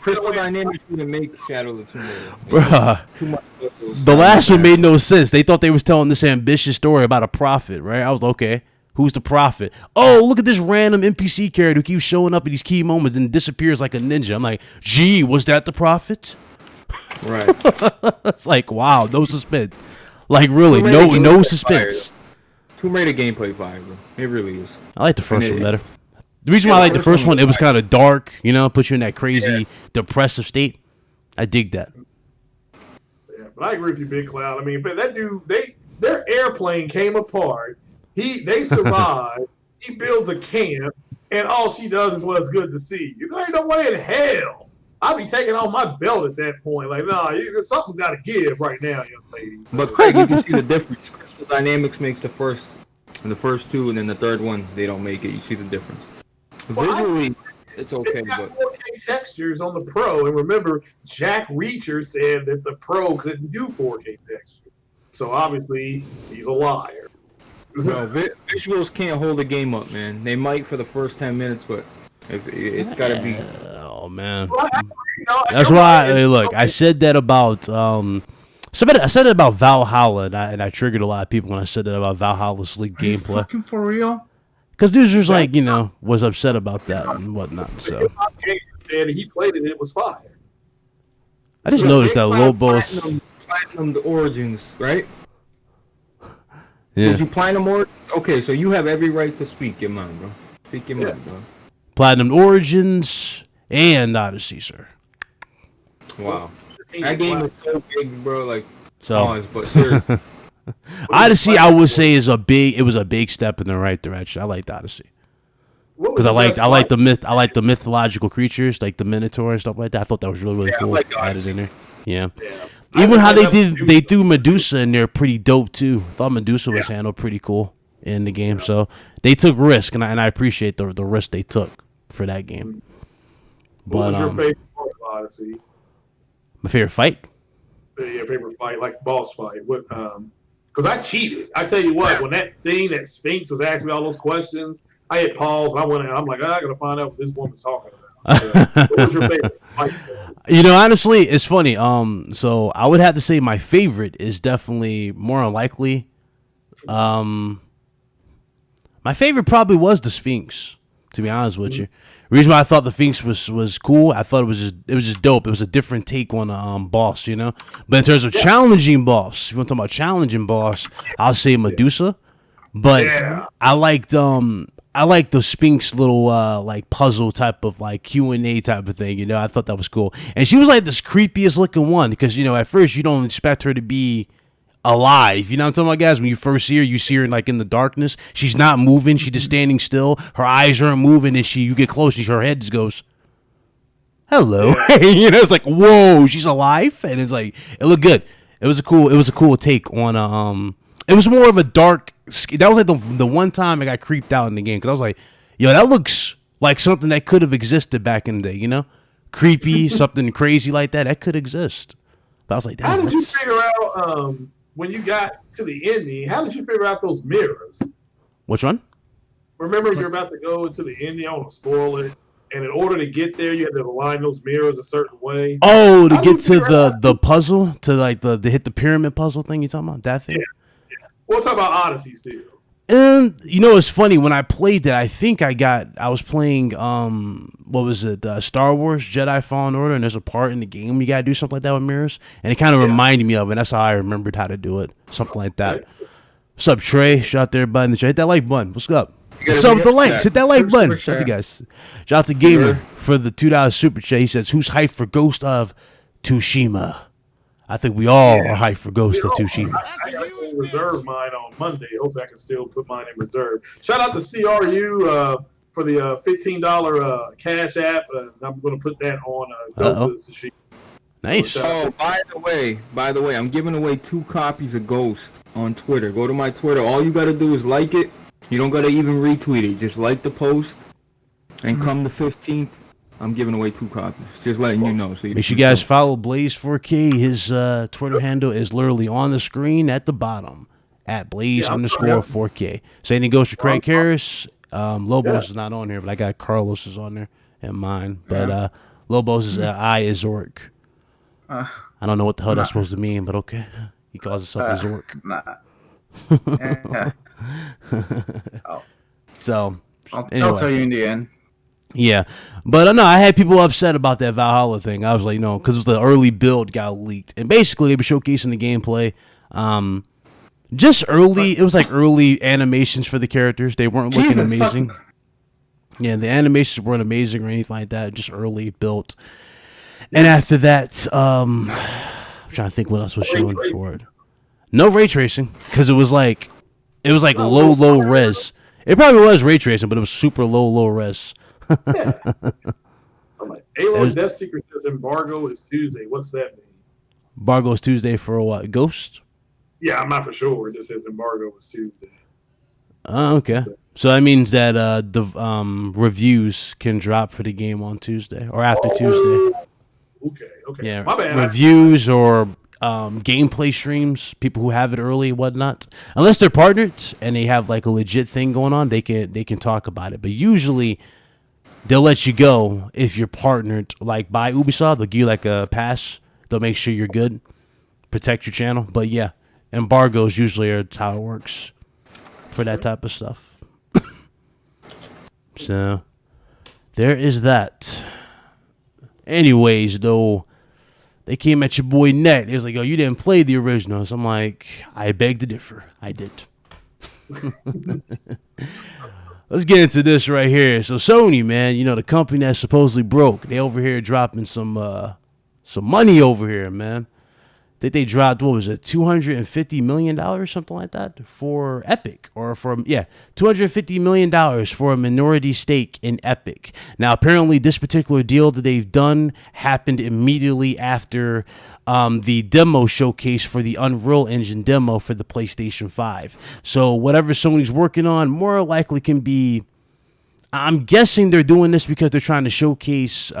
Crystal Dynamics didn't make Shadow of the Tomb Raider. Bruh. Too much. The last one made no sense. They thought they was telling this ambitious story about a prophet, right? I was like, okay. Who's the prophet? Oh, look at this random NPC character who keeps showing up at these key moments and disappears like a ninja. I'm like, gee, was that the prophet? Right. It's like, wow, no suspense. Like, really, no suspense. Tomb Raider gameplay fire, bro. It really is. I like the first one better. The reason why I like the first one, it was kind of dark, put you in that crazy, depressive state. I dig that. Yeah, but I agree with you, Big Cloud. I mean, but that dude, their airplane came apart. They survived. He builds a camp, and all she does is what's good to see. There ain't no way in hell I'd be taking off my belt at that point. Like, something's got to give right now, young ladies. But Craig, you can see the difference. Crystal Dynamics makes the first two, and then the third one they don't make it. You see the difference. Visually, it's okay, but 4K textures on the Pro, and remember, Jack Reacher said that the Pro couldn't do 4K textures. So obviously, he's a liar. No, visuals can't hold the game up, man. They might for the first 10 minutes, but it's got to be. Oh man, that's why. Look, I said that about I said it about Valhalla, and I triggered a lot of people when I said that about Valhalla's leaked gameplay. Fucking for real? Because dudes was like, was upset about that and whatnot. So and he played it; it was fire. I just noticed that Lobos Platinum the Origins, right? Yeah. Did you platinum Origins? Okay, so you have every right to speak your mind, bro. Speak your mind, bro. Platinum Origins and Odyssey, sir. Wow. That game is so big, bro. Like, So but seriously, Odyssey, I would say, it was a big step in the right direction. I liked Odyssey because I like the mythological creatures like the Minotaur and stuff like that. I thought that was really cool. like added in there. Yeah. Yeah. Even how they threw Medusa in there pretty dope too. I thought Medusa was handled pretty cool in the game. So they took risk, and I appreciate the risk they took for that game. What was your favorite part of Odyssey? My favorite fight? Your favorite fight, like boss fight? What? Because I cheated. I tell you what, when that Sphinx was asking me all those questions, I hit pause. And I went in. I'm like, I gotta find out what this woman's talking about. What was your favorite fight? You know, honestly, it's funny. So I would have to say my favorite is definitely more unlikely. My favorite probably was the Sphinx, to be honest with you. The reason why I thought the Sphinx was cool, I thought it was just dope. It was a different take on a boss, you know. But in terms of challenging boss, if you want to talk about challenging boss, I'll say Medusa. But I liked the Sphinx little like puzzle type of like Q&A type of thing, you know. I thought that was cool. And she was like this creepiest looking one because, you know, at first you don't expect her to be alive. You know what I'm talking about, guys? When you first see her, you see her like in the darkness. She's not moving. She's just standing still. Her eyes aren't moving, and you get close, her head just goes, hello. You know, it's like, whoa, she's alive. And it's like, it looked good. It was a cool take on it was more of a dark. That was like the one time I got creeped out in the game because I was like, yo, that looks like something that could have existed back in the day, you know? Creepy, something crazy like that could exist. But I was like, how did you figure out when you got to the ending? How did you figure out those mirrors? Which one? Remember, you're about to go into the ending. I don't want to spoil it. And in order to get there, you had to align those mirrors a certain way. Oh, to get to the puzzle, to like the hit the pyramid puzzle thing you talking about? That thing? Yeah. We'll talk about Odyssey still. And you know, it's funny when I played that. I think I was playing what was it? Star Wars Jedi Fallen Order, and there's a part in the game you gotta do something like that with mirrors, and it kind of reminded me of it. And that's how I remembered how to do it, something like that. What's up, Trey? Shout out to everybody in the chat. Hit that like button. What's up? What's up with the likes? Hit that like button. Shout out to guys. Shout out to Gamer for the $2 super chat. He says, "Who's hyped for Ghost of Tsushima?" I think we all are hyped for Ghost of Tsushima. I got to reserve mine on Monday. Hopefully I can still put mine in reserve. Shout out to CRU for the $15 Cash App. I'm going to put that on Ghost of Tsushima. Nice. Oh, by the way, I'm giving away 2 copies of Ghost on Twitter. Go to my Twitter. All you got to do is like it. You don't got to even retweet it. Just like the post. And come the 15th, I'm giving away 2 copies. Just letting you know. So make sure you guys follow Blaze4K. His Twitter handle is literally on the screen at the bottom at Blaze_4K. Same thing goes to Craig Harris. Lobos is not on here, but I got Carlos's on there and mine. But Lobos is ISork. I don't know what the hell that's supposed to mean, but okay. He calls himself Zork. So anyway. I'll tell you in the end. Yeah, but no, I had people upset about that Valhalla thing. I was like, no, because it was the early build got leaked, and basically they were showcasing the gameplay. Just early, it was like early animations for the characters. They weren't looking amazing. Yeah, the animations weren't amazing or anything like that. Just early built. And after that, I'm trying to think what else was showing for it. No ray tracing, because it was like low res. It probably was ray tracing, but it was super low res. Yeah. Aloy Death Secret says embargo is Tuesday. What's that mean? Embargo is Tuesday for what? Ghost? Yeah, I'm not for sure. It just says embargo is Tuesday. Okay. So that means that the reviews can drop for the game on Tuesday or after Tuesday. Okay. Yeah, my bad. Reviews or gameplay streams, people who have it early, whatnot. Unless they're partnered and they have like a legit thing going on, they can talk about it. But usually they'll let you go if you're partnered, like by Ubisoft. They'll give you like a pass. They'll make sure you're good, protect your channel. But yeah, embargoes usually are how it works for that type of stuff. So there is that. Anyways, though, they came at your boy Net. It was like, oh, you didn't play the originals. I'm like, I beg to differ. I did. Let's get into this right here. So Sony, man, you know, the company that's supposedly broke, they over here dropping some money over here, man. think they dropped, what was it, $250 million, something like that, for Epic, or for, $250 million for a minority stake in Epic. Now, apparently, this particular deal that they've done happened immediately after the demo showcase for the Unreal Engine demo for the PlayStation 5. So whatever Sony's working on more likely can be, I'm guessing they're doing this because they're trying to showcase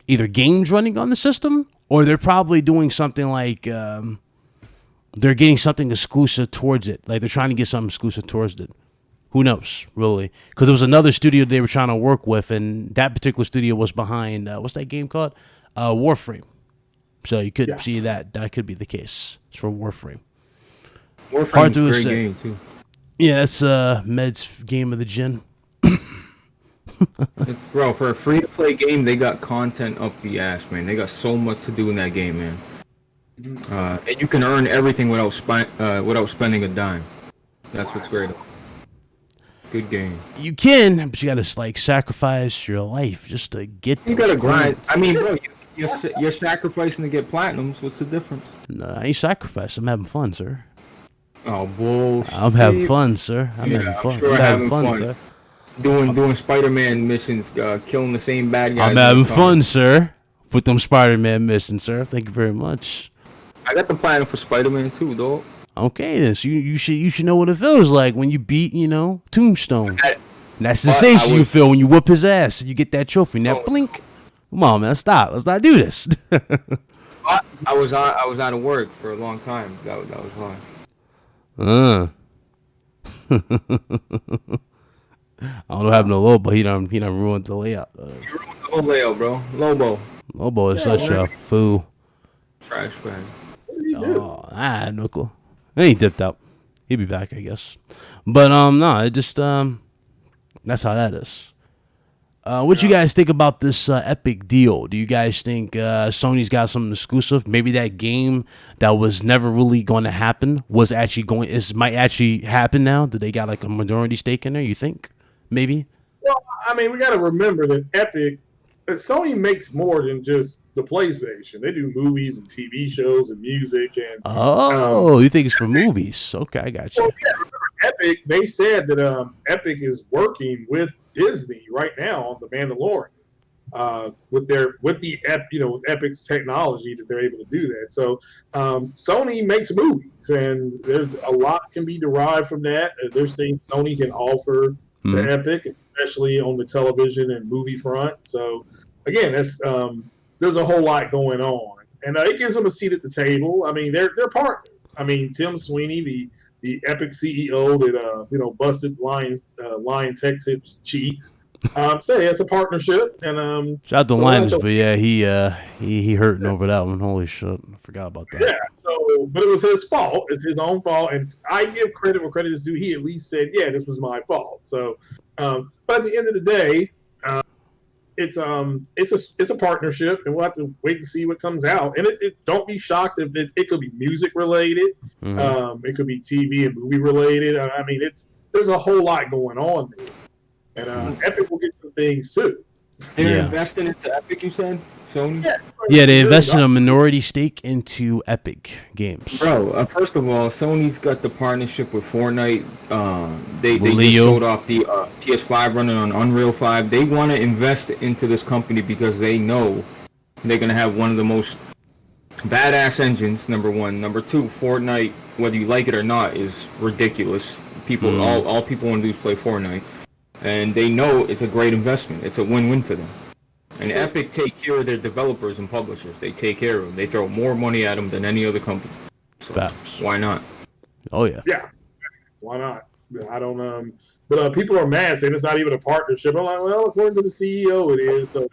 either games running on the system, or they're probably doing something like they're getting something exclusive towards it. Like they're trying to get something exclusive towards it. Who knows, really? Because there was another studio they were trying to work with, and that particular studio was behind, what's that game called? Warframe. So you could see that could be the case. It's for Warframe. Warframe's a great game, too. Yeah, that's Med's game of the gen. Bro, for a free-to-play game, they got content up the ass, man. They got so much to do in that game, man. And you can earn everything without spending a dime. That's what's great. Good game. You can, but you gotta like sacrifice your life just to get. You gotta grind. I mean, bro, you're sacrificing to get platinums. What's the difference? No, I ain't sacrificing. I'm having fun, sir. Oh, bullshit. I'm having fun, sir. I'm having fun. Sure I'm having fun, sir. Doing Spider-Man missions, killing the same bad guys. I'm having fun, sir, with them Spider-Man missions, sir. Thank you very much. I got the platinum for Spider-Man too, dog. Okay, then so you should know what it feels like when you beat, Tombstone. That's the sensation you feel when you whoop his ass and you get that trophy. Now blink. Come on, man, stop. Let's not do this. I was out of work for a long time. That was why. I don't know what happened to Lobo. He done ruined the layout. You ruined the whole layout, bro. Lobo is such a fool. Trash bag. What did he do? Oh, no clue. He dipped out. He'll be back, I guess. But no, it just that's how that is. What you guys think about this Epic deal? Do you guys think Sony's got something exclusive? Maybe that game that was never really going to happen might actually happen now? Do they got like a minority stake in there? You think? Maybe. Well, I mean, we got to remember that Sony makes more than just the PlayStation. They do movies and TV shows and music and. You think it's for movies? Okay, I got you. Well, yeah, remember Epic? They said that Epic is working with Disney right now on The Mandalorian, with Epic's technology that they're able to do that. So Sony makes movies, and there's a lot can be derived from that. There's things Sony can offer to Epic, especially on the television and movie front. So again, there's a whole lot going on, and it gives them a seat at the table. I mean, they're partners. I mean, Tim Sweeney, the Epic CEO that busted Lion Tech Tips cheeks. So yeah, it's a partnership, and shout out to Linus, but yeah, he hurting over that one. Holy shit, I forgot about that. Yeah, but it was his fault. It's his own fault, and I give credit where credit is due. He at least said, "Yeah, this was my fault." So, but at the end of the day, it's a partnership, and we'll have to wait and see what comes out. And it don't be shocked if it could be music related, it could be TV and movie related. I mean, there's a whole lot going on there. And Epic will get some things too. They're investing into Epic, you said? Sony? Yeah, they invested a minority stake into Epic Games. Bro, first of all, Sony's got the partnership with Fortnite. They just showed off the PS5 running on Unreal 5. They want to invest into this company because they know they're going to have one of the most badass engines, number one. Number two, Fortnite, whether you like it or not, is ridiculous. All people want to do is play Fortnite. And they know it's a great investment. It's a win-win for them. And Epic take care of their developers and publishers. They take care of them. They throw more money at them than any other company. So Facts. Why not? Oh, yeah. Yeah. Why not? I don't but people are mad saying it's not even a partnership. I'm like, well, according to the CEO, it is. So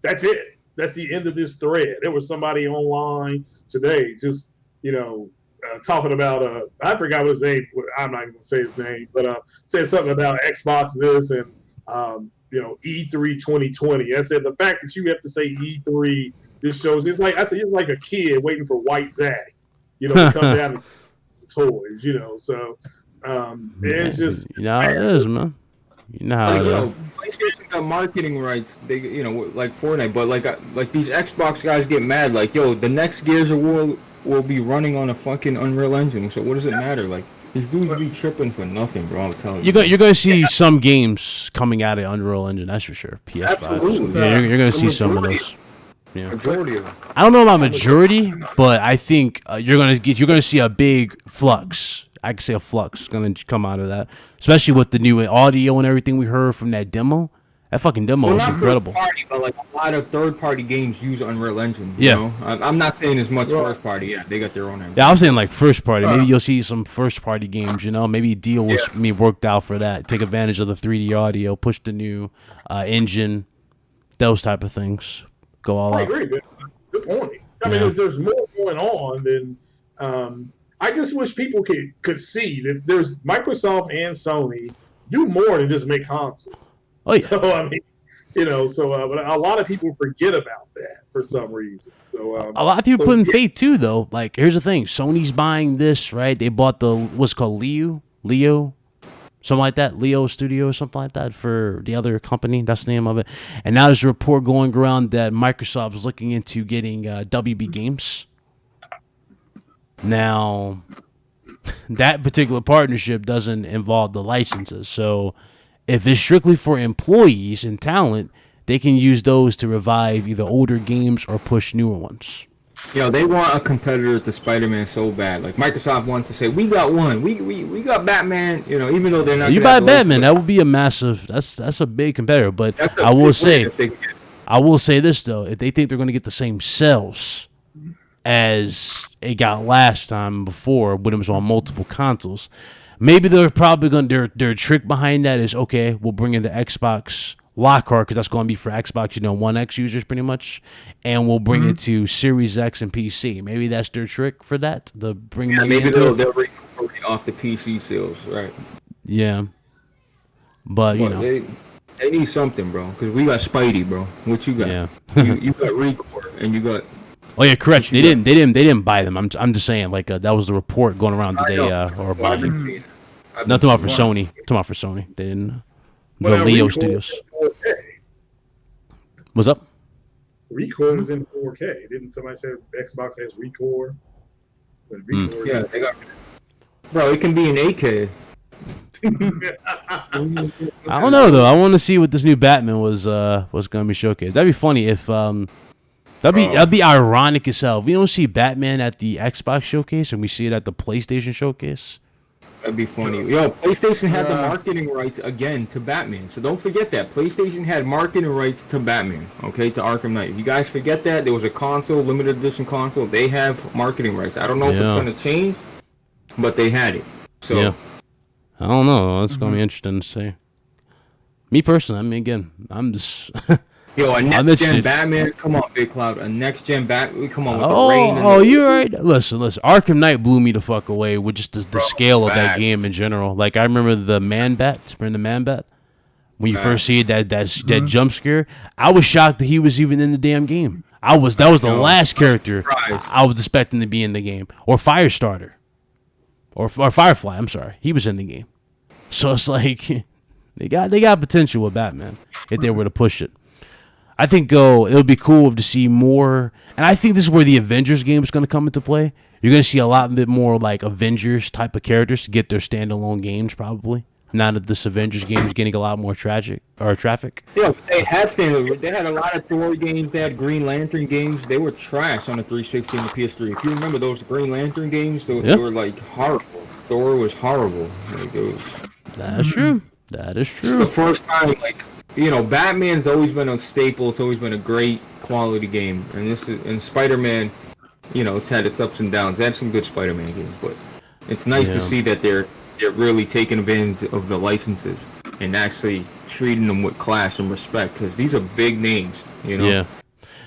that's it. That's the end of this thread. There was somebody online today just, talking about I forgot what his name. I'm not even gonna say his name, but said something about Xbox this and E3 2020. I said the fact that you have to say E3, this shows it's like you're like a kid waiting for White Zaddy, to come down and toys, So it's just it is, man. You know how PlayStation got got marketing rights. They, like Fortnite, but like these Xbox guys get mad. Like, yo, the next Gears of War will be running on a fucking Unreal Engine. So what does it matter? Like, these dudes be tripping for nothing, bro. I'm telling you. You're going to see some games coming out of Unreal Engine. That's for sure. PS5. Absolutely. Yeah, you're going to see some of those. Yeah. Majority of them. I don't know about majority, but I think you're gonna see a big flux. I could say a flux going to come out of that, especially with the new audio and everything we heard from that demo. That fucking demo was incredible. Party, but like a lot of third-party games use Unreal Engine. Yeah. You know? I'm not saying as much first-party. Yeah, they got their own engine. Yeah, I was saying like first party. Maybe you'll see some first party games. Maybe a deal was worked out for that. Take advantage of the 3D audio, push the new engine, those type of things. Go all out. I agree. Good point. I mean, if there's more going on, then I just wish people could see that there's Microsoft and Sony do more than just make consoles. Oh yeah. So I mean, but a lot of people forget about that for some reason. So a lot of people put in faith too, though. Like, here's the thing: Sony's buying this, right? They bought the what's called Leo. Something like that, Leo Studio or something like that for the other company. That's the name of it. And now there's a report going around that Microsoft is looking into getting WB Games. Now, that particular partnership doesn't involve the licenses. So if it's strictly for employees and talent, they can use those to revive either older games or push newer ones. They want a competitor to Spider-Man so bad. Like, Microsoft wants to say, we got one. We got Batman, even though they're not. You buy Batman, that would be a massive. That's a big competitor. But I will say this though: if they think they're going to get the same sales as it got last time before when it was on multiple consoles, maybe they're probably going to their trick behind that is, okay, we'll bring in the Xbox Lockhart because that's going to be for Xbox, One X users pretty much, and we'll bring it to Series X and PC. Maybe that's their trick for that. To bring money maybe into they'll recoup off the PC sales, right? Yeah, but they need something, bro. Because we got Spidey, bro. What you got? Yeah, you got Record, and you got. Oh yeah, correct. They didn't buy them. I'm just saying, like that was the report going around today. Or buying. Nothing about for Sony. Talking about for Sony. They didn't. The Leo Studios. What's up? Record is in 4K. Didn't somebody say Xbox has Record? Yeah, they got. Bro, it can be in 8K. I don't know though. I want to see what this new Batman was going to be showcased. That'd be funny if that'd be ironic as hell. If we don't see Batman at the Xbox showcase and we see it at the PlayStation showcase. That'd be funny. PlayStation had the marketing rights again to Batman. So don't forget that. PlayStation had marketing rights to Batman, okay, to Arkham Knight. If you guys forget that, there was a console, limited edition console. They have marketing rights. I don't know if it's going to change, but they had it. So yeah. I don't know. That's going to be interesting to see. Me personally, I mean, again, I'm just... a next-gen Batman? Come on, Big Cloud. A next-gen Batman? Come on, with the rain. You're right. Listen. Arkham Knight blew me the fuck away with just the scale of that game in general. Like, I remember the Man-Bat. Remember the Man-Bat? When you first see that jump scare, I was shocked that he was even in the damn game. That was the last character I was expecting to be in the game. Or Firestarter. Or Firefly, I'm sorry. He was in the game. So it's like, they got potential with Batman if they were to push it. I think it'll be cool to see more, and I think this is where the Avengers game is going to come into play. You're going to see a lot bit more like Avengers type of characters to get their standalone games probably. Now that this Avengers game is getting a lot more traffic. Yeah, they had standalone. They had a lot of Thor games. They had Green Lantern games. They were trash on the 360 and the PS3. If you remember those Green Lantern games, they were like horrible. Thor was horrible. That's true. That is true. It's the first time, Batman's always been a staple. It's always been a great quality game, and Spider-Man, it's had its ups and downs. They had some good Spider-Man games, but it's nice to see that they're really taking advantage of the licenses and actually treating them with class and respect because these are big names, Yeah.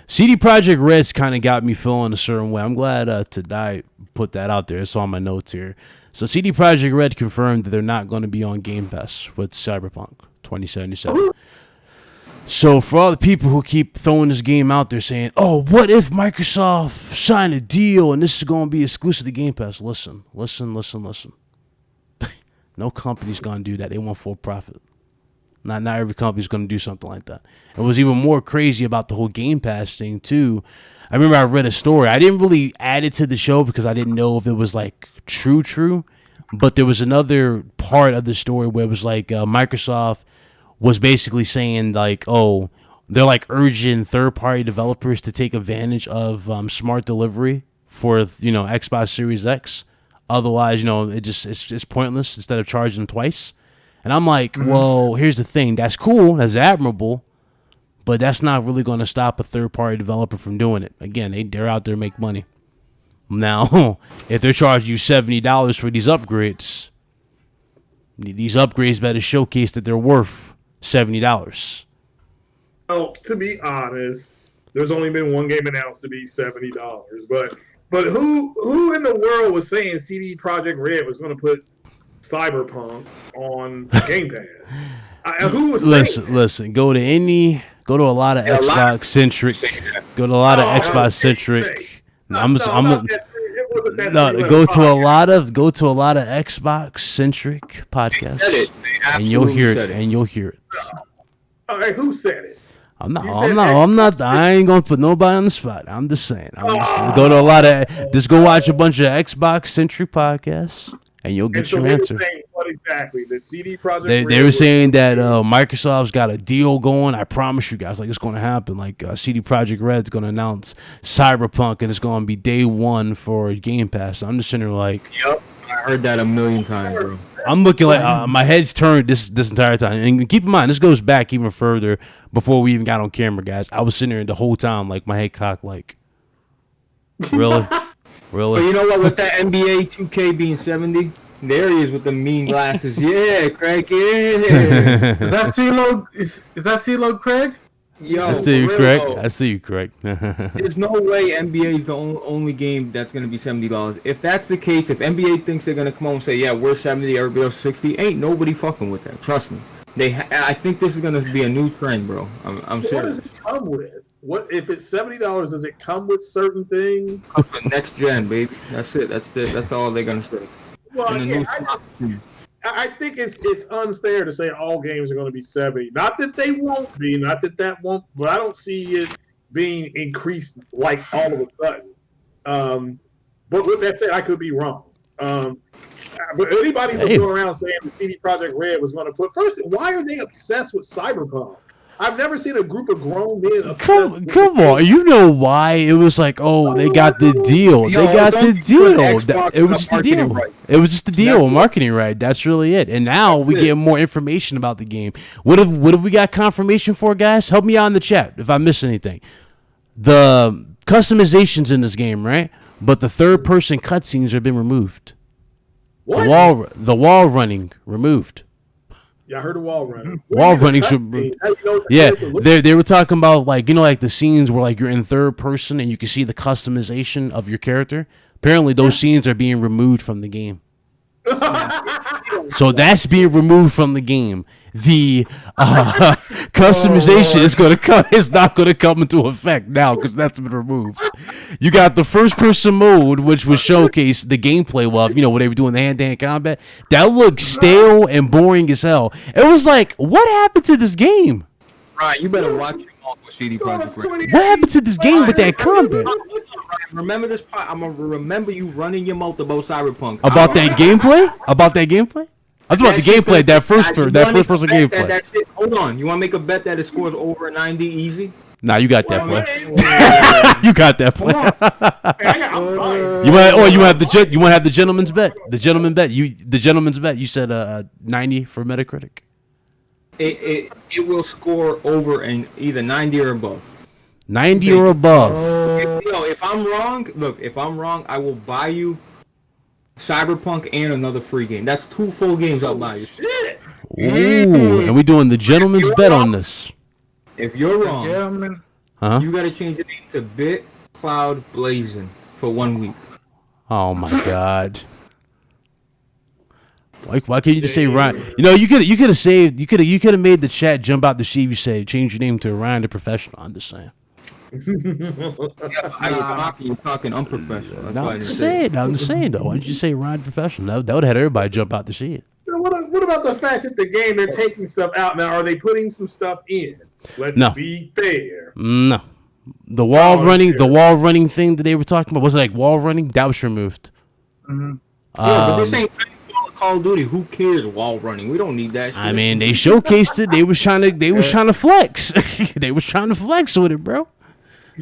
CD Projekt Red's kind of got me feeling a certain way. I'm glad Tadai put that out there. It's on my notes here. So CD Projekt Red confirmed that they're not going to be on Game Pass with Cyberpunk 2077. So for all the people who keep throwing this game out there saying, oh, what if Microsoft signed a deal and this is going to be exclusive to Game Pass? Listen. No company's going to do that. They want full profit. Not every company's going to do something like that. It was even more crazy about the whole Game Pass thing too. I remember I read a story. I didn't really add it to the show because I didn't know if it was like true. But there was another part of the story where it was like Microsoft was basically saying like, oh, they're like urging third-party developers to take advantage of smart delivery for, Xbox Series X. Otherwise, it's pointless instead of charging them twice. And I'm like, well, here's the thing. That's cool. That's admirable. But that's not really going to stop a third-party developer from doing it. Again, they're out there to make money. Now, if they're charging you $70 for these upgrades better showcase that they're worth $70. Well, to be honest, there's only been one game announced to be $70. But who in the world was saying CD Projekt Red was going to put Cyberpunk on Game Pass? Who was listen? Go to a lot of Xbox centric. Go to a lot of Xbox centric. Go to a lot of Xbox centric podcasts, and you'll hear it. All right, who said it? I'm not. I ain't gonna put nobody on the spot. I'm just saying. Go to a lot of. Just go watch a bunch of Xbox centric podcasts, and you'll get your answer. What exactly? That CD Projekt. They were saying that Microsoft's got a deal going. I promise you guys, like it's going to happen. Like CD Projekt Red's going to announce Cyberpunk, and it's going to be day one for Game Pass. So I'm just sitting there like, yep, I heard that a million times, bro. I'm looking like my head's turned this entire time. And keep in mind, this goes back even further before we even got on camera, guys. I was sitting there the whole time, like my head cocked, like, really, really. But you know what? With that NBA 2K being 70. There he is with the mean glasses. Yeah, Craig. Yeah. Is that CeeLo? Is that CeeLo, Craig? Yo, I see you, Craig. There's no way NBA is the only game that's going to be $70. If that's the case, if NBA thinks they're going to come on and say, yeah, we're 70, everybody else 60, ain't nobody fucking with that. Trust me. I think this is going to be a new trend, bro. I'm serious. What does it come with? What if it's $70? Does it come with certain things? Next gen, baby. That's it. That's all they're going to say. Well, yeah, I think it's unfair to say all games are going to be 70. Not that they won't be, not that won't, but I don't see it being increased like all of a sudden. But with that said, I could be wrong. But anybody who's going around saying the CD Projekt Red was going to put first, why are they obsessed with Cyberpunk? I've never seen a group of grown men obsessed. Come on, you know why it was like? Oh, they got the deal. They got the deal. It was just the deal. It was just the deal. Marketing right. That's really it. And now we get more information about the game. What have we got confirmation for, guys? Help me out in the chat if I miss anything. The customizations in this game, right? But the third person cutscenes have been removed. What? The wall running removed. Yeah, I heard a wall running. Wall running should. Yeah, they were talking about like the scenes where like you're in third person and you can see the customization of your character. Apparently, those scenes are being removed from the game. So that's being removed from the game. The customization is going to come. It's not going to come into effect now because that's been removed. You got the first person mode, which was showcased the gameplay of, where they were doing the hand-to-hand combat. That looked stale and boring as hell. It was like, what happened to this game? Right, you better watch it all with CD Projekt Red. What happened to this game with that combat? Remember this part. I'm gonna remember you running your mouth about Cyberpunk. About that gameplay? I was about the gameplay, that first person gameplay. That shit. Hold on, you want to make a bet that it scores over 90 easy? Nah, you got that play. You got that play. You want to have the gentleman's bet? The gentleman's bet. You said 90 for Metacritic. It will score over in either 90 or above. 90 or above. If I'm wrong, I will buy you Cyberpunk and another free game. That's 2 full games I'll buy you. Shit. Ooh, and we're doing the gentleman's bet on this. If you're wrong, you gotta change the name to Bit Cloud Blazing for 1 week. Oh my God. Why can't you just say Ryan? You could have saved. You could have made the chat jump out the sheet. You say change your name to Ryan the Professional. I'm just saying. You're talking unprofessional. I'm just saying though. Why did you say Ryan the Professional? That would have had everybody jump out the sheet. What what about the fact that the game they're taking stuff out now? Are they putting some stuff in? Let's be fair. No. The wall running thing that they were talking about, was it like wall running? That was removed. Mm-hmm. But this ain't Call of Duty. Who cares wall running? We don't need that shit. I mean, they showcased it. They was trying to flex. They was trying to flex with it, bro.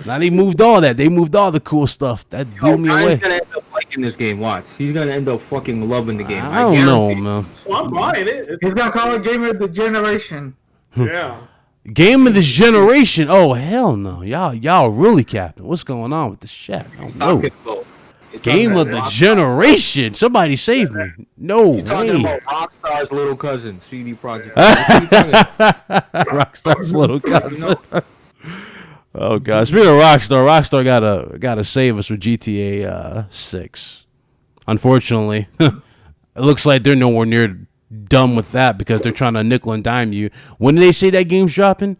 Now they moved all that. They moved all the cool stuff. That blew me away. He's gonna end up liking this game. Watch. He's gonna end up fucking loving the game. I don't know, man. Well, I'm buying it. He's gonna call it Game of the Generation. Yeah. Game of this generation. Oh hell no, y'all really capping. What's going on with this chat? I don't know. Game of the generation. Somebody save me. No You're talking way. about Rockstar's little cousin, CD Projekt. Rockstar's little cousin. Oh god, speaking of Rockstar gotta save us with GTA 6. Unfortunately, it looks like they're nowhere near done with that because they're trying to nickel and dime you. When did they say that game's dropping?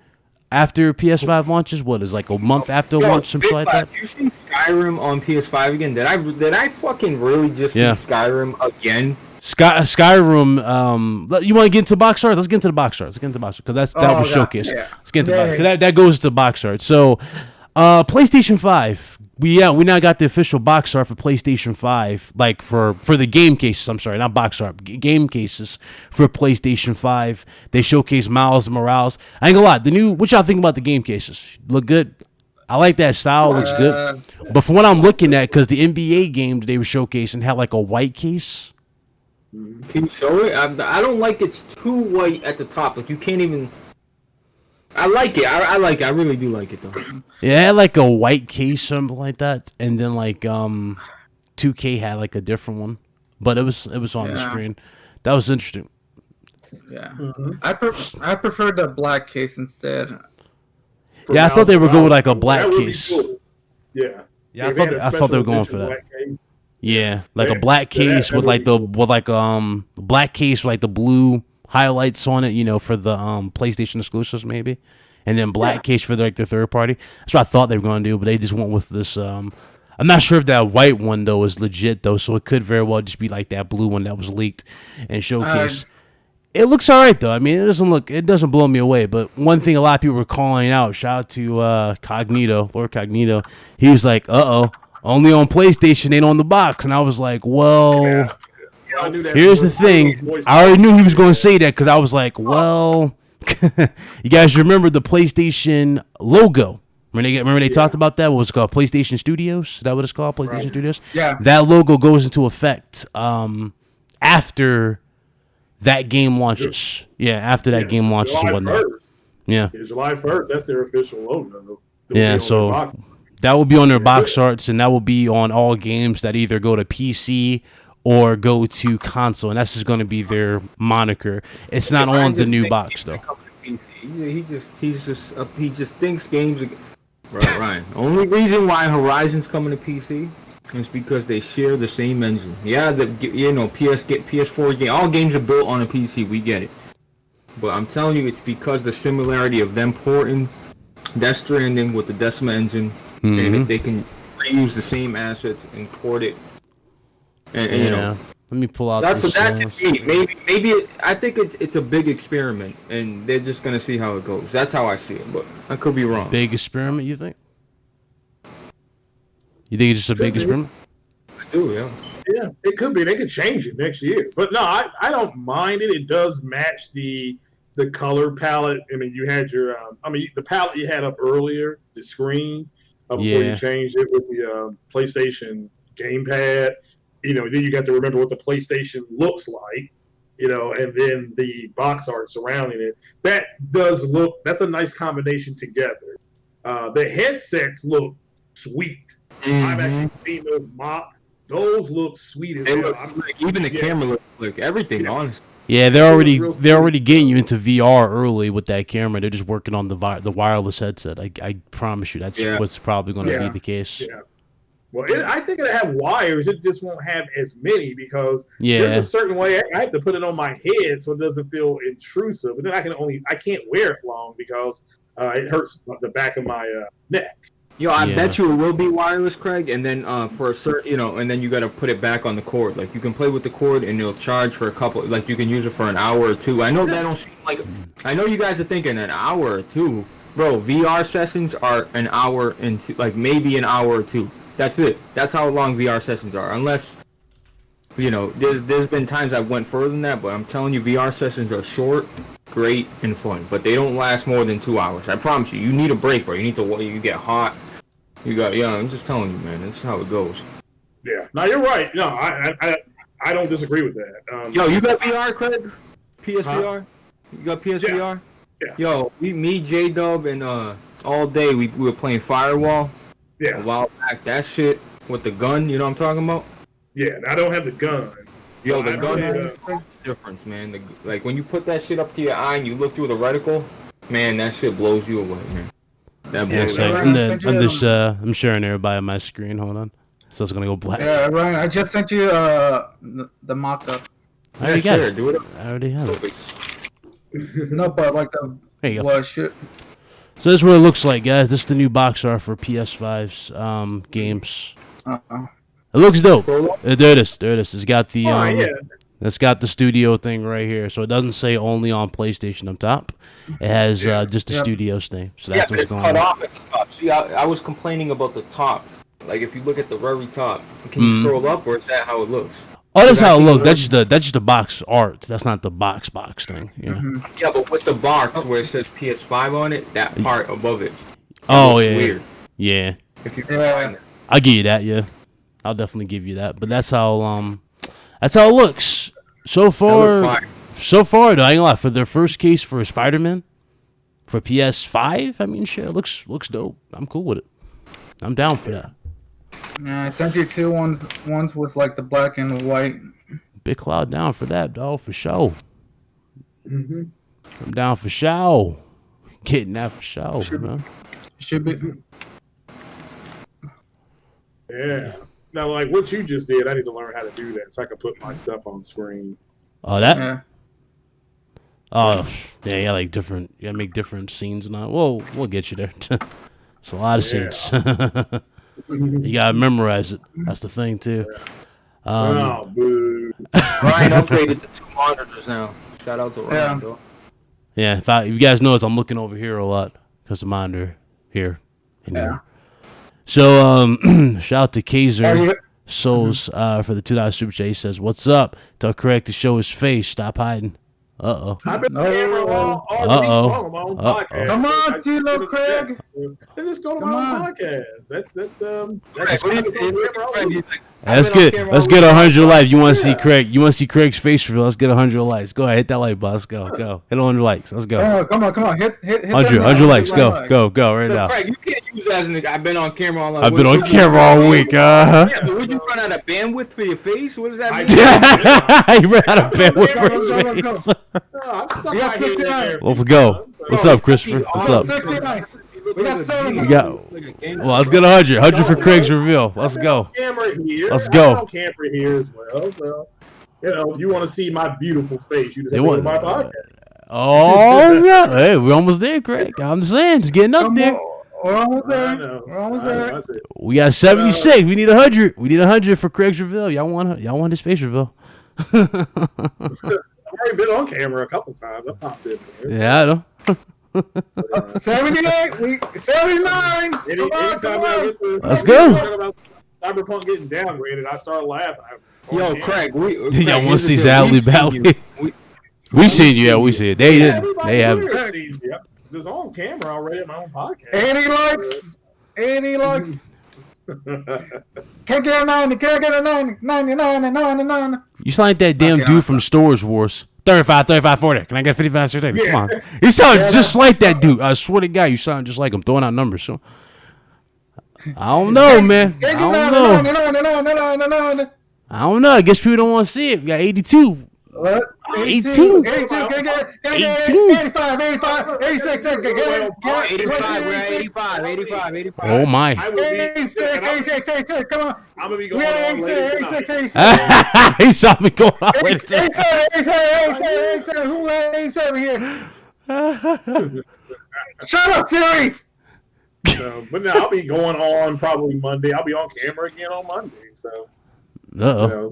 After PS5 launches? What is like a month after launch, something like that? You see Skyrim on PS5 again? Did I fucking really just see Skyrim again? Skyrim. You want to get into box art? Let's get into the box art. Because that was showcased. Yeah. Let's get into box. That goes to box art. So, PlayStation 5. We now got the official box art for PlayStation 5, like for the game cases. I'm sorry, not box art, game cases for PlayStation 5. They showcase Miles Morales. I ain't gonna lie, what y'all think about the game cases? Look good. I like that style. Looks good. But from what I'm looking at, because the NBA game that they were showcasing had like a white case. Can you show it? I don't like it's too white at the top. Like you can't even. I like it. I like it. I really do like it though. Yeah, it had like a white case, something like that, and then like 2K had like a different one, but it was on the screen. That was interesting. Yeah, I prefer the black case instead. I thought they were going with like a black case. Cool. Yeah, I thought they were going for that. Yeah, like a black case with like black case with like the blue highlights on it, for the PlayStation exclusives maybe, and then black case for the third party. That's what I thought they were going to do, but they just went with this. I'm not sure if that white one though is legit though, so it could very well just be like that blue one that was leaked and showcased. It looks all right though. I mean, it doesn't blow me away. But one thing a lot of people were calling out. Shout out to Lord Cognito. He was like, only on PlayStation, ain't on the box, and I was like, well. Here's the thing. I already knew he was going to say that because I was like, well, you guys remember the PlayStation logo? Remember they talked about that? What was it called? PlayStation Studios? Is that what it's called? PlayStation Studios? Yeah. That logo goes into effect after that game launches. Yeah, after that game launches and whatnot. Yeah. July 1st. That's their official logo. Yeah, so that will be on their box arts, and that will be on all games that either go to PC or go to console, and that's just going to be their moniker. It's not on the new box though. He just thinks games. Right, Ryan. Only reason why Horizon's coming to PC is because they share the same engine. Yeah, PS4 game. All games are built on a PC. We get it, but I'm telling you, it's because the similarity of them porting Death Stranding with the Decima engine, and they can reuse the same assets and port it. And let me pull out. That's me. Maybe I think it's a big experiment, and they're just gonna see how it goes. That's how I see it, but I could be wrong. Big experiment, you think? You think it's just a big experiment? I do, yeah. Yeah, it could be. They could change it next year, but no, I don't mind it. It does match the color palette. I mean, you had your the palette you had up earlier, the screen before you changed it with the PlayStation gamepad. Then you got to remember what the PlayStation looks like, and then the box art surrounding it. That does look, that's a nice combination together. The headsets look sweet. I've actually seen those mocked. Those look sweet as hell. Even the camera looks like everything, honestly. Yeah, they're already getting you into VR early with that camera. They're just working on the wireless headset. I promise you, that's what's probably going to be the case. Yeah. Well, I think it'll have wires. It just won't have as many because there's a certain way I have to put it on my head so it doesn't feel intrusive. But then I can't wear it long because it hurts the back of my neck. Yo, I Yeah. bet you it will be wireless, Craig. And then for a certain, and then you got to put it back on the cord. Like you can play with the cord and it'll charge for a couple. Like you can use it for an hour or two. I know that don't seem like. I know you guys are thinking an hour or two, bro. VR sessions are an hour and two, like maybe an hour or two. That's it. That's how long VR sessions are. Unless, there's been times I went further than that, but I'm telling you, VR sessions are short, great, and fun. But they don't last more than 2 hours. I promise you. You need a break, bro. You get hot. I'm just telling you, man. That's how it goes. Yeah. No, you're right. No, I don't disagree with that. Yo, you got VR, Craig? PSVR? You got PSVR? Yeah. Yo, me, J-Dub, and all day we were playing Firewall. Yeah. A while back. That shit with the gun, you know what I'm talking about? Yeah, and I don't have the gun. Yo, the gun really, is the difference, man. Like when you put that shit up to your eye and you look through the reticle, man, that shit blows you away, man. That Yeah, blows so you away. I'm sharing everybody on my screen. Hold on. So it's gonna go black. Yeah, Ryan, I just sent you the mock-up. I already got sure, it. do it. I already have it. No, but like the There you go. what shit? So this is what it looks like, guys. This is the new box art for PS5's games. It looks dope. There it is. There it is. It's got the it's got the studio thing right here. So it doesn't say only on PlayStation up top. It has just the studio's name. So that's what's it's going cut on. off at the top. See, I was complaining about the top. Like if you look at the very top, can you scroll up, or is that how it looks? Oh, that's how it looks. That's just the box art. That's not the box thing. Yeah. Yeah, but with the box where it says PS5 on it, that part above it. Oh looks yeah. Weird. Yeah. If you find it. I'll give you that. Yeah. I'll definitely give you that. But that's how it looks so far. So far, though, I ain't gonna lie. For their first case for Spider-Man for PS5, I mean, shit, it looks dope. I'm cool with it. I'm down for that. Yeah, I sent you two ones. One's with like the black and the white. Big Cloud down for that, dog, for sure. Mm-hmm. I'm down for sure. Getting that for sure, man. Should be. Yeah. Now, like what you just did, I need to learn how to do that so I can put my stuff on screen. Oh, that? Yeah. Oh, yeah, like different. Yeah, make different scenes and all. We'll get you there. It's a lot of scenes. You gotta memorize it. That's the thing too. Oh, boo. Ryan upgraded to 2 monitors now. Shout out to Ryan. Though. Yeah, if you guys notice, I'm looking over here a lot because the monitor here and here. So, shout out to Kaiser Souls for the $2 super chat. He says, "What's up? Tell Craig to show his face. Stop hiding." I've been on camera all week long on my own podcast. Come on, Tilo Craig. Let's go to my own podcast. That's Let's get 100 likes. You want to see Craig? You want to see Craig's face reveal? Let's get 100 likes. Go ahead, hit that like button. Let's go. Hit 100 likes. Let's go. Come on. Hit 100 likes. Go right now. Craig, you can't use that as an. I've been on camera all. I've been on camera all week. Yeah, but would you run out of bandwidth for your face? What does that mean? He ran out of bandwidth for his face. Let's go. What's up, Christopher? What's up? 69. We got 70. Well, let's get 100. 100 for Craig's reveal. Let's go. Let's go. I'm on camera here as well. So, if you want to see my beautiful face, you just have to go to my podcast. Oh, hey, we're almost there, Craig. I'm saying, it's getting up there. We're almost there. We got 76. We need 100. We need 100 for Craig's reveal. Y'all want his face reveal? I've already been on camera a couple times. I popped in there. Yeah, I know. 78, 79. Let's go. About Cyberpunk getting downgraded, I started laughing. Yo, Craig, y'all want to see Sadly Valley? We seen you. Yeah, we see it. They didn't. They haven't. It's on camera already at my own podcast. 80 likes. Can't get a 90. Can't get a 90. 99. You sound like that damn dude from Storage Wars. 35, 40. Can I get 55, 60? Come on. You sound just like that dude. I swear to God, you sound just like him, throwing out numbers. So I don't know, man. I don't know. I guess people don't want to see it. We got 82. What? 18. 85, 86. 85. Oh my. 86. Come on. I'm going to be going on later. 86. He saw me go out later. 87. Who had 87 here? Shut up, Terry. So, but now I'll be going on probably Monday. I'll be on camera again on Monday. So, Uh-oh.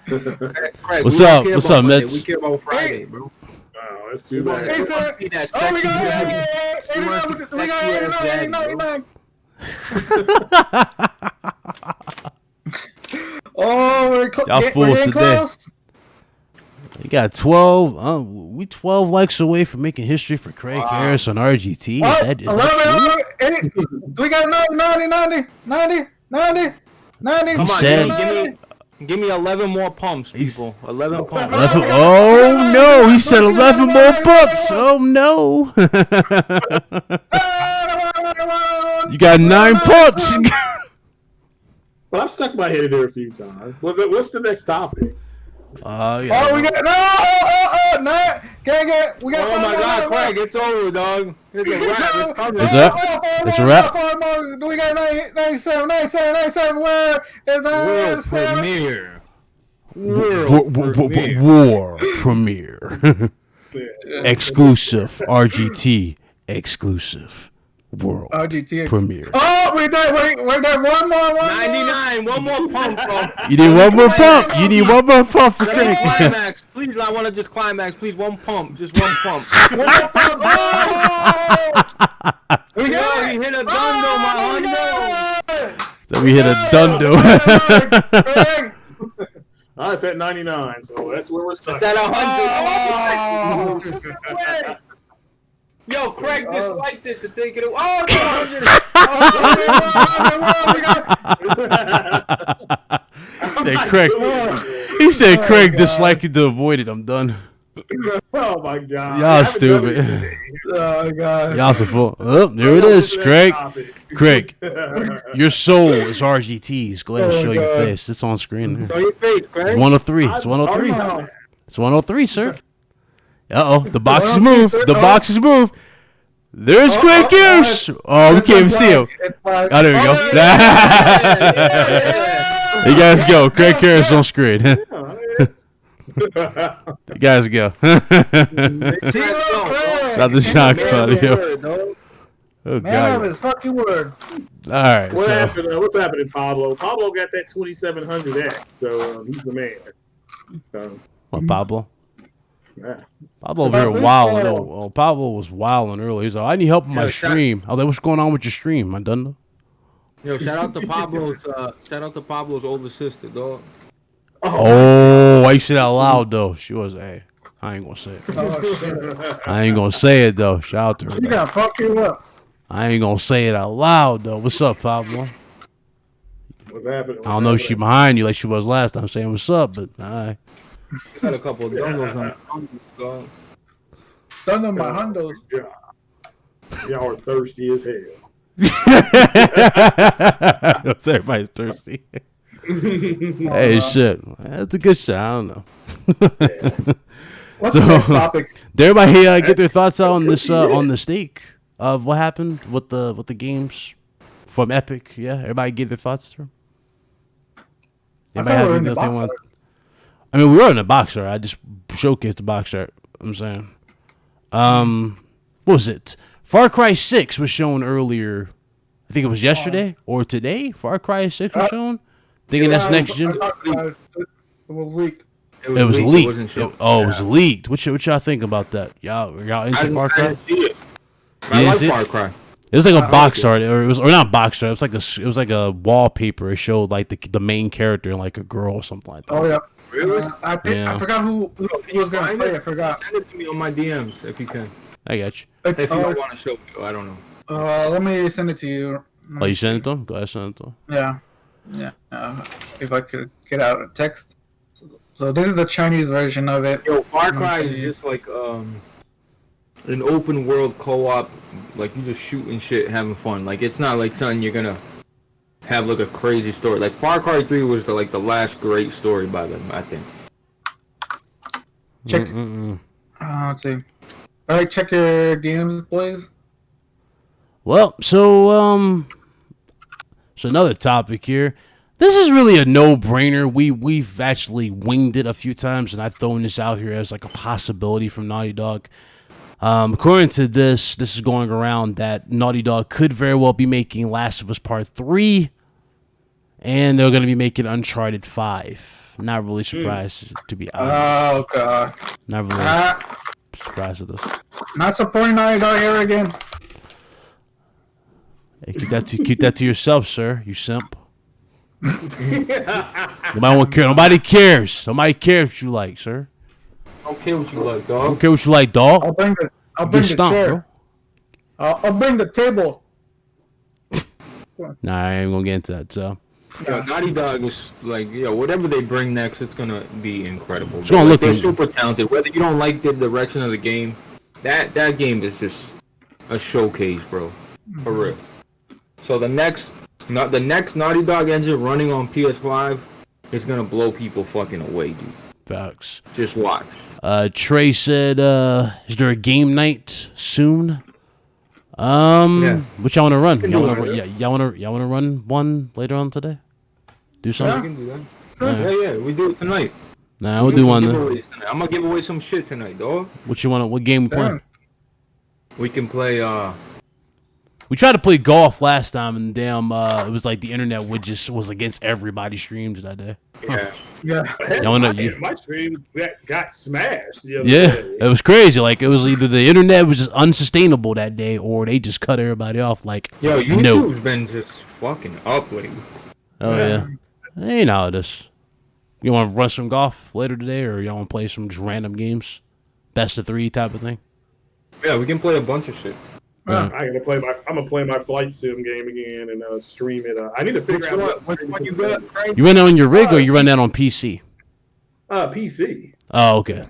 Craig, What's we don't up? care What's about up, Monday. Mets? We care about Friday, bro. Oh, that's too bad. Hey, sir. See that Oh, we sexy got daddy. we got 89. Oh, we're Y'all we're fools getting today. close. You got 12. We 12 likes away from making history for Craig Harris on RGT. Oh, Is that true? We got 90. Come on, said- give me 11 more pumps, people. 11 pumps. 11, oh no, he said 11 more bumps. Oh no. You got 9 pumps. Well, I've stuck my head in there a few times. What's the next topic? Yeah. Oh, we got no. Gang. We got. Oh my God, Craig, it's over, dog. It's a wrap. It's coming. Is that? That's a wrap. Do we got 97? Where is World that? premiere. War premiere. Exclusive. RGT. Exclusive. World RGT premiere. Oh, we got one more. 99. One more pump, bro. You need one more pump. You need one more pump for Craig. Climax. Please, I want to just climax. Please, one pump. Just one pump. One more pump. We got Yo, it. he hit a dundo, my hundo. So we hit a dundo. Craig. Oh, it's at 99, so that's where we're stuck. It's at 100. Yo, Craig disliked it to take it away. Oh, He said Craig disliked it to avoid it. I'm done. Oh my God! Y'all stupid. Oh God. Y'all so full. Oh, there it is, Craig. Craig, your soul is RGT's. Go ahead and show your face. It's on screen. Show your face, Craig. It's 103. It's 103. It's 103, sir. Uh-oh. The box is moved. The box is moved. There's Craig Harris. Oh, we can't even see him. Oh, there we go. You guys go. Craig Harris on screen. You guys go. Not the shot audio. Oh, Man of God. his fucking word. All right. What's So, happening, Pablo? Pablo got that 2700X, so he's the man. So, what, Pablo? yeah. Pablo over here wilding. Oh, Pablo was wilding earlier. He's like, I need help with my stream. Oh, what's going on with your stream? I done. Yo, shout out to Pablo's older sister, dog. Oh, I said out loud though. She was, hey, I ain't gonna say it. Oh shit. I ain't gonna say it though. Shout out to her. You though. gotta fuck you up. I ain't gonna say it out loud though. What's up, Pablo? What's happening? I don't know if she behind you like she was last time saying what's up, but alright. Got a couple of dongles on dog. Done on my hundos. Y'all are thirsty as hell. Everybody's thirsty. Hey, shit. That's a good shot. I don't know. What's the next topic? Did everybody get their thoughts out on this on the stake of what happened with the games from Epic? Yeah, everybody give their thoughts. I thought we were in the anything they box want? art. I mean, we were in the box art. I just showcased the box art. I'm saying, what was it? Far Cry 6 was shown earlier. I think it was yesterday or today. Far Cry 6 was shown. Thinking that's next gen. It was leaked. It was leaked. It wasn't It was leaked. What y'all think about that? Y'all into Far Cry? I didn't see it. You I didn't like see it? Far Cry. It was like a box art, or not box art. It was like a wallpaper. It showed like the main character and like a girl or something like that. Oh yeah. Really? I forgot who was gonna play. I forgot. Send it to me on my DMs if you can. I got you. If you don't want to show me, I don't know. Let me send it to you. Oh, you sent it to him? Go ahead, send it to him. Yeah. If I could get out a text. So this is the Chinese version of it. Yo, Far Cry is just like an open world co-op. Like you just shooting shit, having fun. Like it's not like something you're gonna have like a crazy story. Like Far Cry 3 was the last great story by them, I think. Check. Let's see. All right, check your DMs, please. Well, so another topic here. This is really a no-brainer. We've actually winged it a few times, and I've thrown this out here as like a possibility from Naughty Dog. According to this is going around that Naughty Dog could very well be making Last of Us Part 3, and they're going to be making Uncharted 5. Not really surprised, to be honest. Oh god. Not really surprised at this. Not supporting Naughty Dog here again. Hey, keep that to yourself, sir. You simp. Nobody cares. Nobody cares what you like, sir. I don't care what you like, I dog. don't care what you like, dog. I'll bring the chair. I'll bring the table. Nah, I ain't gonna get into that. So Yeah, Naughty Dog is like, whatever they bring next, it's gonna be incredible. It's gonna look they're good. super talented. Whether you don't like the direction of the game, that game is just a showcase, bro. For real. So the next Naughty Dog engine running on PS5 is gonna blow people fucking away, dude. facts. Just watch. Trey said, "Is there a game night soon?" Yeah. Which y'all wanna run? can Y'all do wanna, it. y'all wanna run one later on today? Do We something? can do that. Yeah, we do it tonight. Nah, we'll do one then. I'm gonna give away some shit tonight, dog. What you wanna? What game we playing? We can play. We tried to play golf last time, and damn, it was like the internet was against everybody's streams that day. Yeah. Y'all wanna- My stream got smashed. The other Yeah, day. it was crazy. Like it was either the internet was just unsustainable that day, or they just cut everybody off. Like, Yo, YouTube's no. been just fucking up lately. Oh yeah, hey, now this. You want to run some golf later today, or y'all want to play some just random games, best of 3 type of thing? Yeah, we can play a bunch of shit. Yeah. I'm gonna play my flight sim game again and stream it. I need to figure out Which one you got, Craig? You run that on your rig, or you run that on PC? PC. Oh, okay.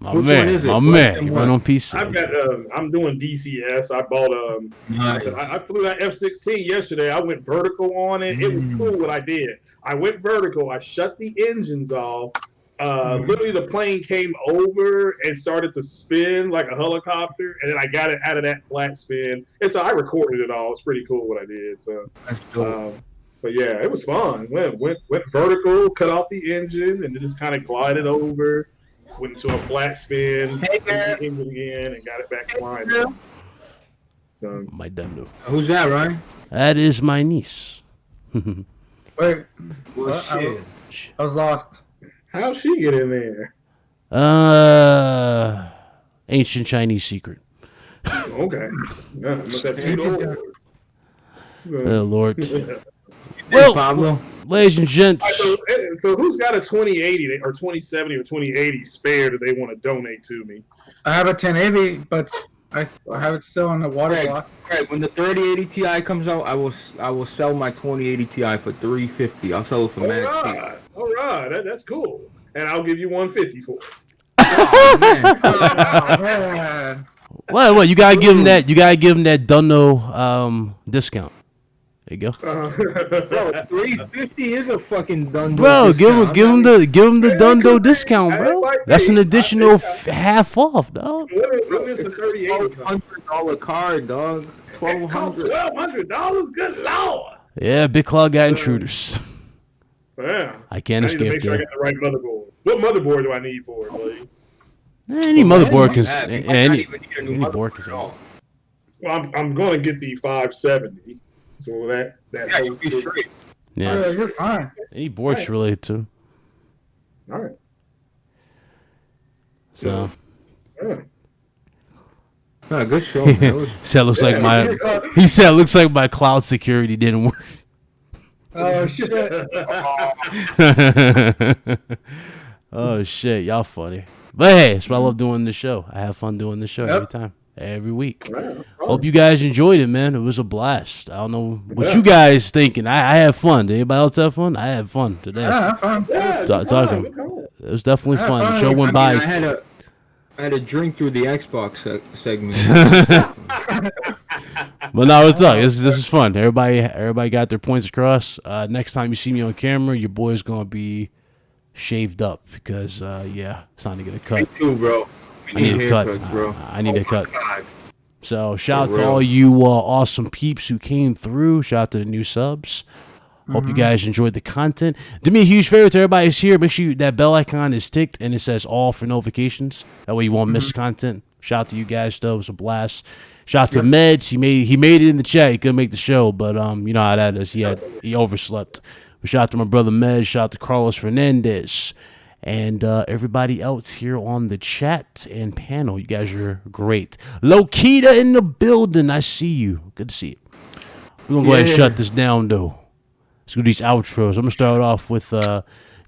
My Which man, one is it? my Flight man. sim You what? run on PC. I've got I'm doing DCS. I bought Nice. I flew that F-16 yesterday. I went vertical on it. It was cool what I did. I went vertical. I shut the engines off. Literally, the plane came over and started to spin like a helicopter, and then I got it out of that flat spin. And so I recorded it all. It's pretty cool what I did. So, That's dope. but yeah, it was fun. Went vertical, cut off the engine, and then just kind of glided over. Went into a flat spin, Hey, girl. hit the engine again, and got it back flying. So My dumb Who's that, Ryan? That is my niece. Wait, Well, What? shit. I was lost. how'd she get in there? Ancient Chinese secret. Okay, yeah, must have two doors. Oh Lord. Hey, Well, Pablo. ladies and gents. So who's got a 2080 or 2070 or 2080 spare that they want to donate to me? I have a 1080, but I have it still on the water block. Craig, when the 3080 Ti comes out, I will sell my 2080 Ti for $350. I'll sell it for mad cheap. All right, that's cool. And I'll give you 150 for it. Oh, man. What? You gotta give him that. You gotta give him that Dunno discount. There you go, Bro, $350 is a fucking done. bro. Give him the Dundo discount, bro. That's an additional half off, dog. What is the 3080? $1,200 card, dog. $1,200. $1,200? Good lord! Yeah, Big Claw got intruders. Yeah. I can't I need to escape make sure I that. get the right motherboard. What motherboard do I need for it, please? Any motherboard can. Yeah, you might not Any even need a new board motherboard can. at all. Well, I'm going to get the 570. So that Yeah, you'll be straight. Yeah, Yeah, you're fine. any board's related to. All right. So Yeah. Nah, good show, man. It was- said looks like my. He said looks like my cloud security didn't work. Oh shit! Oh shit, y'all funny. But hey, that's what I love doing the show. I have fun doing the show every time, every week. Right. Hope you guys enjoyed it, man. It was a blast. I don't know what you guys thinking. I had fun. Did anybody else have fun? I had fun today. Yeah, I'm fine. Yeah, Talking. good time, good time. It was definitely Yeah, fun. The fun. show went I mean, by. I had a drink through the Xbox segment. But no, it's up. This is fun. Everybody got their points across. Next time you see me on camera, your boy's gonna be shaved up because it's time to get a Me cut. too, bro. I need a cut. haircuts, bro. I need a cut. God. So shout out For to real. all you awesome peeps who came through. Shout out to the new subs. Hope you guys enjoyed the content. Do me a huge favor to everybody who's here. Make sure that bell icon is ticked and it says all for notifications. That way you won't miss content. Shout out to you guys, though. It was a blast. Shout out to Meds. He made it in the chat. He couldn't make the show, but you know how that is. He overslept. But shout out to my brother Meds. Shout out to Carlos Fernandez. And everybody else here on the chat and panel. You guys are great. Lokita in the building. I see you. Good to see you. We're going to go ahead and shut this down, though. Let's do these outros. I'm going to start off with the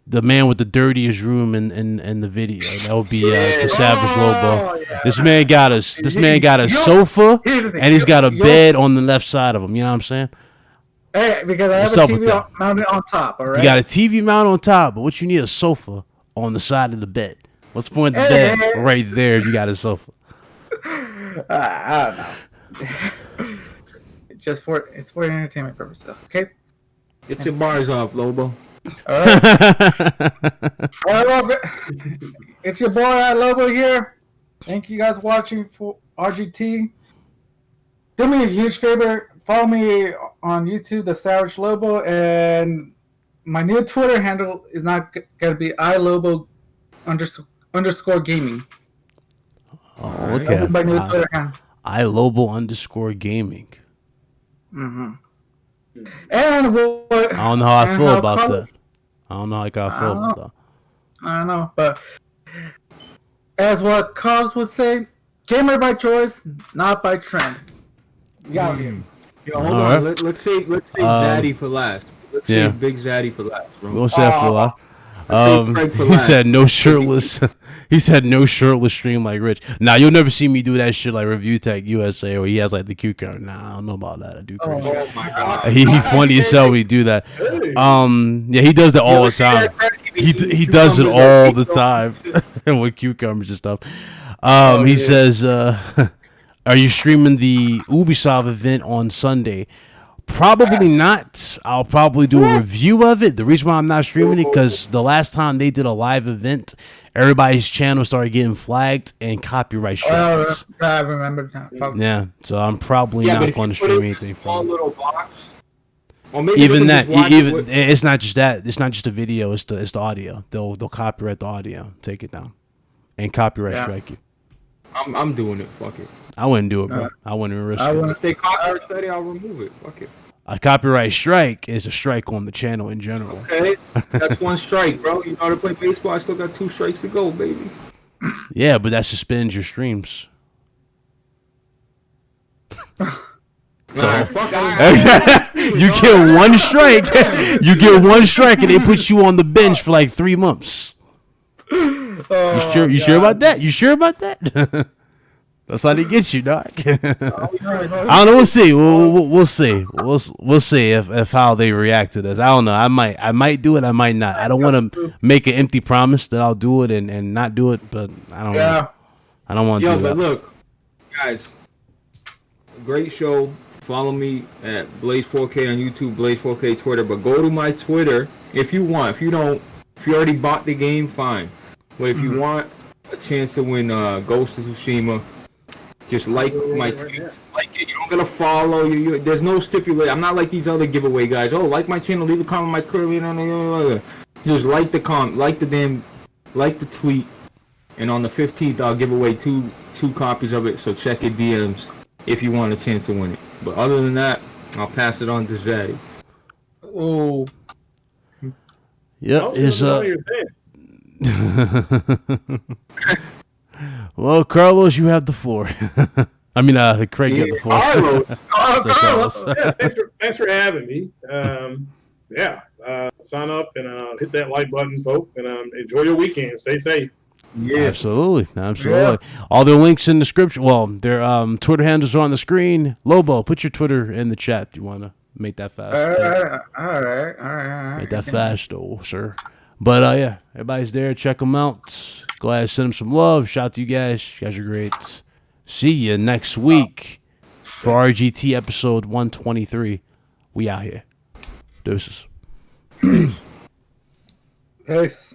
man with the dirtiest room in the video. That would be the Savage Lobo. Yeah. This man got a sofa, and he's got a bed on the left side of him. You know what I'm saying? Hey, because I have a TV mounted on top, all right? You got a TV mounted on top, but what you need a sofa on the side of the bed. What's the point of the bed right there if you got a sofa? I don't know. It's for entertainment purposes, okay? Get your bars off, Lobo. All right. All right, it's your boy Lobo here. Thank you guys watching for RGT. Do me a huge favor. Follow me on YouTube, The Savage Lobo, and my new Twitter handle is not going to be iLobo_gaming. Oh, okay. My new Twitter handle. iLobo_gaming. Mm-hmm. And I don't know how I feel about that. I don't know how I feel about that. I don't know, but as what Carlos would say, gamer by choice, not by trend. Yeah. Yo, hold on. Let's save Zaddy for last. Let's save Big Zaddy for last, bro. We'll save for last. He said no shirtless. He said no shirtless stream like Rich. Nah, you'll never see me do that shit like Review Tech USA where he has like the cucumber. Nah, I don't know about that. I do crazy. Oh my god. He funny as hell when he do that. Yeah, he does that all the time. He does it all the time with cucumbers and stuff. He says, "Are you streaming the Ubisoft event on Sunday?" Probably not. I'll probably do a review of it. The reason why I'm not streaming it because the last time they did a live event, everybody's channel started getting flagged and copyright strikes. I remember that. Yeah, so I'm probably not going to stream anything from it. Little box. Even that, it's not just that. It's not just the video. It's the audio. They'll copyright the audio, take it down, and copyright strike you. I'm doing it. Fuck it. I wouldn't do it, bro. I wouldn't even risk it. If they copyright strike, I'll remove it. Fuck it. A copyright strike is a strike on the channel in general. Okay, that's one strike, bro. You know how to play baseball? I still got 2 strikes to go, baby. Yeah, but that suspends your streams. You get one strike. You get one strike, and they put you on the bench for like 3 months. You sure about that? You sure about that? That's how they get you, dog. I don't know. We'll see. We'll see. We'll see if how they react to this. I don't know. I might do it. I might not. I don't want to make an empty promise that I'll do it and not do it. But I don't. Yeah. I don't want to do that. But look, guys, great show. Follow me at Blaze4K on YouTube, Blaze4K Twitter. But go to my Twitter if you want. If you don't, if you already bought the game, fine. But if you want a chance to win Ghost of Tsushima, just like my tweet, like it. You don't gotta follow you. There's no stipulation. I'm not like these other giveaway guys. Oh, like my channel, leave a comment, my curly. Just like the like the tweet, and on the 15th I'll give away two copies of it. So check your DMs if you want a chance to win it. But other than that, I'll pass it on to Zay. Oh. Yep. Well, Carlos, you have the floor. I mean, Craig, you have the floor. Carlos. Yeah, thanks for having me. Sign up and hit that like button, folks, and enjoy your weekend. Stay safe. Yeah, absolutely. Yeah. All their links in the description. Well, their Twitter handles are on the screen. Lobo, put your Twitter in the chat if you want to make that fast. All right. Make that fast, though, sir. But yeah, everybody's there. Check them out. Go ahead, send them some love. Shout out to you guys. You guys are great. See you next week for RGT episode 123. We out here. Deuces. Peace.